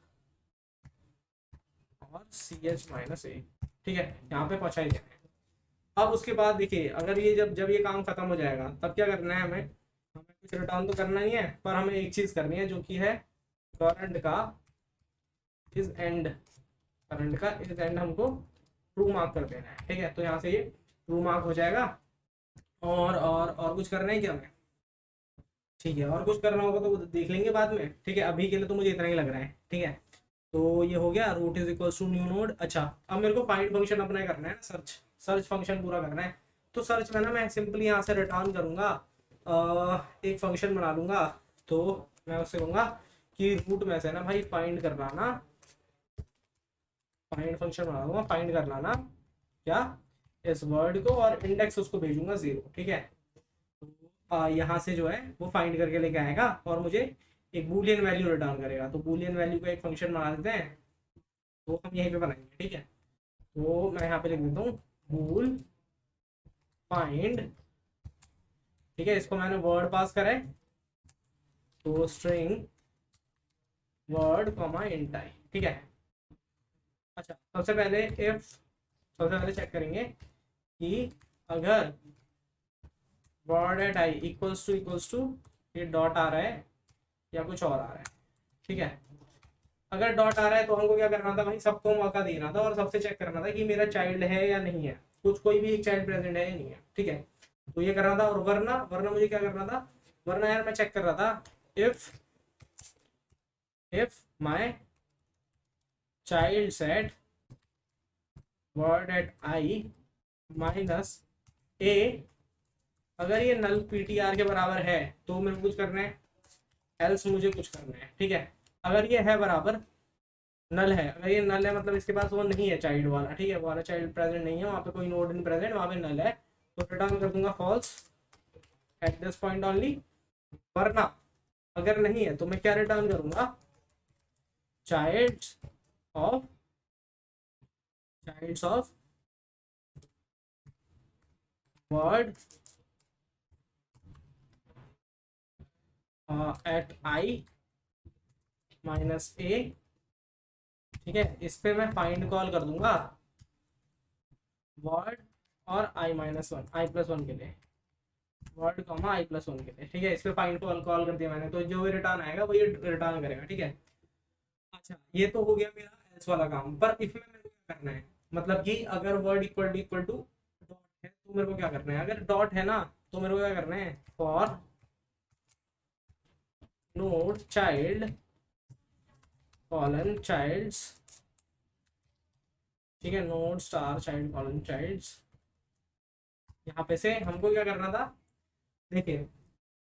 और सी एच माइनस ए, ठीक है, यहाँ पे पहुँचा ही देना है। अब उसके बाद देखिए अगर ये जब जब ये काम खत्म हो जाएगा तब क्या करना है, हमें हमें कुछ रिटर्न तो करना नहीं है, पर हमें एक चीज करनी है जो कि है करंट का इज एंड, करंट का इज एंड हमको ट्रू मार्क कर देना है, ठीक है। तो यहाँ से ये ट्रू मार्क हो जाएगा। और कुछ करना है क्या हमें, ठीक है, और कुछ करना होगा तो देख लेंगे बाद में, ठीक है। अभी के लिए तो मुझे इतना ही लग रहा है, ठीक है। तो ये हो गया root is equal to new node. अच्छा अब मेरे को फाइंड फंक्शन अपना करना है ना, सर्च सर्च फंक्शन पूरा करना है। तो सर्च में ना मैं सिंपली यहाँ से रिटर्न करूँगा, एक फंक्शन बना लूँगा। तो मैं उससे कहूँगा कि रूट में से ना भाई फाइंड कर लाना, फाइंड फंक्शन बना दूंगा, फाइंड कर लाना क्या, इस वर्ड को, और इंडेक्स उसको भेजूंगा 0, ठीक है। तो यहाँ से जो है वो फाइंड करके लेके आएगा और मुझे एक बूलियन वैल्यू रिटर्न करेगा। तो बूलियन वैल्यू का एक फंक्शन बना देते हैं, तो हम यहीं पे बनाएंगे, ठीक है। तो मैं यहाँ पे लिख देता हूँ बूल फाइंड, ठीक है, इसको मैंने वर्ड पास करा है, तो string word comma int i, ठीक है। अच्छा सबसे पहले चेक करेंगे कि अगर word at i equals to ये डॉट आ रहा है या कुछ और आ रहा है, ठीक है। अगर डॉट आ रहा है तो हमको क्या करना था भाई, सबको मौका देना था और सबसे चेक करना था कि मेरा चाइल्ड है या नहीं है, कुछ कोई भी एक चाइल्ड प्रेजेंट है या नहीं है, ठीक है। तो ये करना था। और वरना वरना मुझे क्या करना था, वरना यार मैं चेक कर रहा था if my child set word at I minus A, अगर ये नल पीटीआर के बराबर है तो मेरे को कुछ करना है, एल्स मुझे कुछ करना है, ठीक है। अगर ये है बराबर नल है, अगर ये नल है मतलब इसके पास वो नहीं है चाइल्ड वाला, ठीक है, वो वाला चाइल्ड प्रेजेंट नहीं है, वहाँ पे कोई नोड नहीं प्रेजेंट, वहाँ पे नल है, तो रिटर्न कर दूंगा false at this point only. वरना अगर नहीं है तो मैं क्या रिटर्न करूंगा, childs of word at I minus A, ठीक है। इस पे मैं फाइंड कॉल कर दूंगा वर्ड और आई माइनस वन, आई प्लस वन के लिए, वर्ड कॉमा आई प्लस वन के लिए, ठीक है। इस पे फाइंड कॉल कर दिया मैंने, तो जो भी रिटर्न आएगा वो ये रिटर्न करेगा, ठीक है। अच्छा ये तो हो गया मेरा एल्स वाला काम। पर इफ में मेरे को क्या करना है, मतलब कि अगर वर्ड इक्वल टू डॉट है तो मेरे को क्या करना है, अगर डॉट है ना तो मेरे को क्या करना है, for node child colon childs, ठीक है, node star child colon childs. यहाँ पे से हमको क्या करना था, देखिए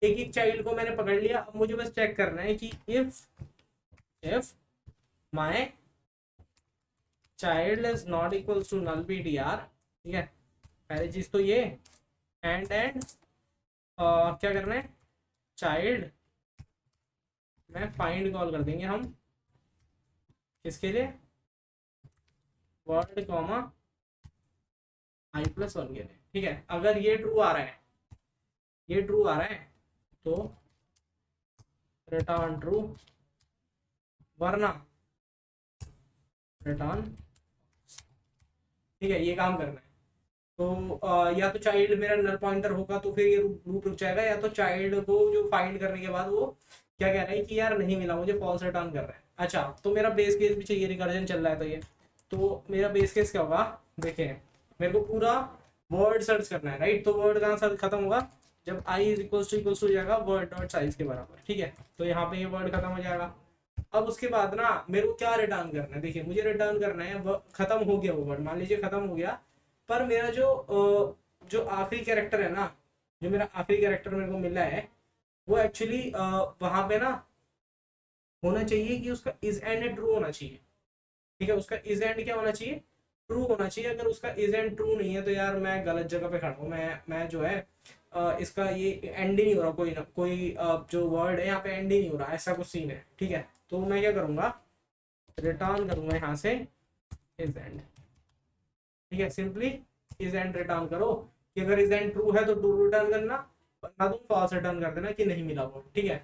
एक एक चाइल्ड को मैंने पकड़ लिया। अब मुझे बस चेक करना है कि if my child is not equal to null ptr, ठीक है, पहली चीज तो ये, एंड क्या करना है, चाइल्ड में फाइंड कॉल कर देंगे हम, किसके लिए, वर्ड कॉमा आई प्लस वन के लिए, ठीक है। अगर ये ट्रू आ रहा है, ये ट्रू आ रहा है तो रिटर्न ट्रू, वरना रिटर्न, ठीक है, ये काम करना है। तो या तो चाइल्ड मेरा नल पॉइंटर होगा तो फिर ये लूप रुक जाएगा, या तो चाइल्ड को जो फाइंड करने के बाद वो क्या कह रहा है कि यार नहीं मिला मुझे, फॉल्स रिटर्न कर रहा है। अच्छा तो मेरा बेस केस भी चाहिए, रिकर्जन चल रहा है, तो मेरा बेस केस क्या होगा, देखिए मेरे को पूरा वर्ड सर्च करना है, राइट। तो वर्ड कहाँ सर्च खत्म होगा, जब आई इज इक्वल्स टू हो जाएगा वर्ड डॉट साइज के बराबर, ठीक है। तो यहाँ पे ये वर्ड खत्म हो जाएगा। अब उसके बाद ना मेरे को क्या रिटर्न करना है, देखिए मुझे रिटर्न करना है, खत्म हो गया वो वर्ड, मान लीजिए खत्म हो गया, पर मेरा जो जो आखिरी कैरेक्टर है ना, जो मेरा आखिरी कैरेक्टर मेरे को मिला है, वो एक्चुअली वहां पे ना होना चाहिए कि उसका इज एंड ट्रू होना चाहिए। ठीक है, उसका इज एंड क्या होना चाहिए, ट्रू होना चाहिए। अगर उसका इज एंड ट्रू नहीं है तो यार मैं गलत जगह पे खड़ा हूँ। मैं जो है इसका ये एंड ही नहीं हो रहा, कोई ना कोई जो वर्ड है यहाँ पे एंड ही नहीं हो रहा, ऐसा कुछ सीन है। ठीक है, तो मैं क्या करूंगा, रिटर्न करूंगा यहाँ से इज एंड। ठीक है, सिंपली इज एंड रिटर्न करो कि अगर इज एंड ट्रू है तो ट्रू रिटर्न करना, वरना तुम फॉल्स रिटर्न कर देना कि नहीं मिला वो। ठीक है,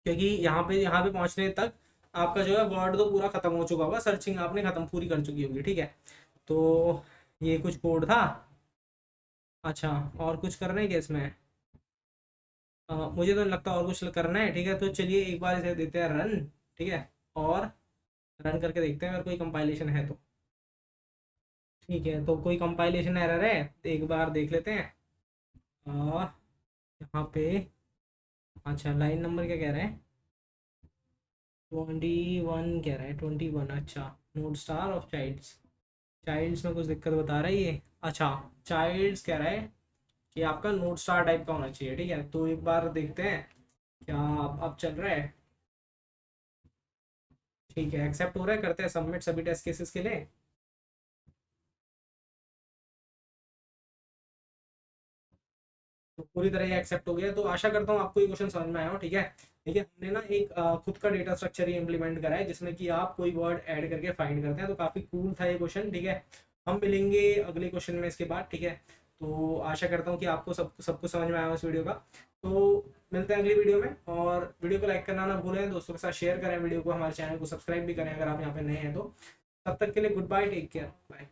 क्योंकि यहाँ पे पहुंचने तक आपका जो है वर्ड तो पूरा खत्म हो चुका होगा, सर्चिंग आपने खत्म पूरी कर चुकी होगी। ठीक है, तो ये कुछ कोड था। अच्छा, और कुछ करना है क्या इसमें? मुझे तो नहीं लगता और कुछ करना है। ठीक है, तो चलिए एक बार इसे देते हैं रन। ठीक है, और रन करके देखते हैं अगर कोई कंपाइलेशन है तो। ठीक है, तो कोई कंपाइलेशन एरर है तो एक बार देख लेते हैं। यहाँ पे अच्छा लाइन नंबर क्या कह रहा है, 21 कह रहा है, 21। अच्छा, node star of childs, childs में कुछ दिक्कत बता रहा है ये। अच्छा, चाइल्ड्स कह रहा है कि आपका नोड स्टार टाइप का होना चाहिए। ठीक है, तो एक बार देखते हैं क्या अब चल रहा है। ठीक है, एक्सेप्ट हो रहा है, करते हैं सबमिट सभी टेस्ट केसेस के लिए। तो पूरी तरह ये एक्सेप्ट हो गया, तो आशा करता हूँ आपको ये क्वेश्चन समझ में आया हो। ठीक है, देखिए हमने ना एक खुद का डेटा स्ट्रक्चर ही इम्प्लीमेंट करा है जिसमें कि आप कोई वर्ड ऐड करके फाइंड करते हैं, तो काफी कूल था ये क्वेश्चन। ठीक है, हम मिलेंगे अगले क्वेश्चन में इसके बाद। ठीक है, तो आशा करता हूँ कि आपको सब कुछ समझ में आया हो इस वीडियो का। तो मिलते हैं अगली वीडियो में, और वीडियो को लाइक करना ना भूलें, दोस्तों के साथ शेयर करें वीडियो को, हमारे चैनल को सब्सक्राइब भी करें अगर आप यहाँ पे नए हैं तो। तब तक के लिए good bye, take care, bye.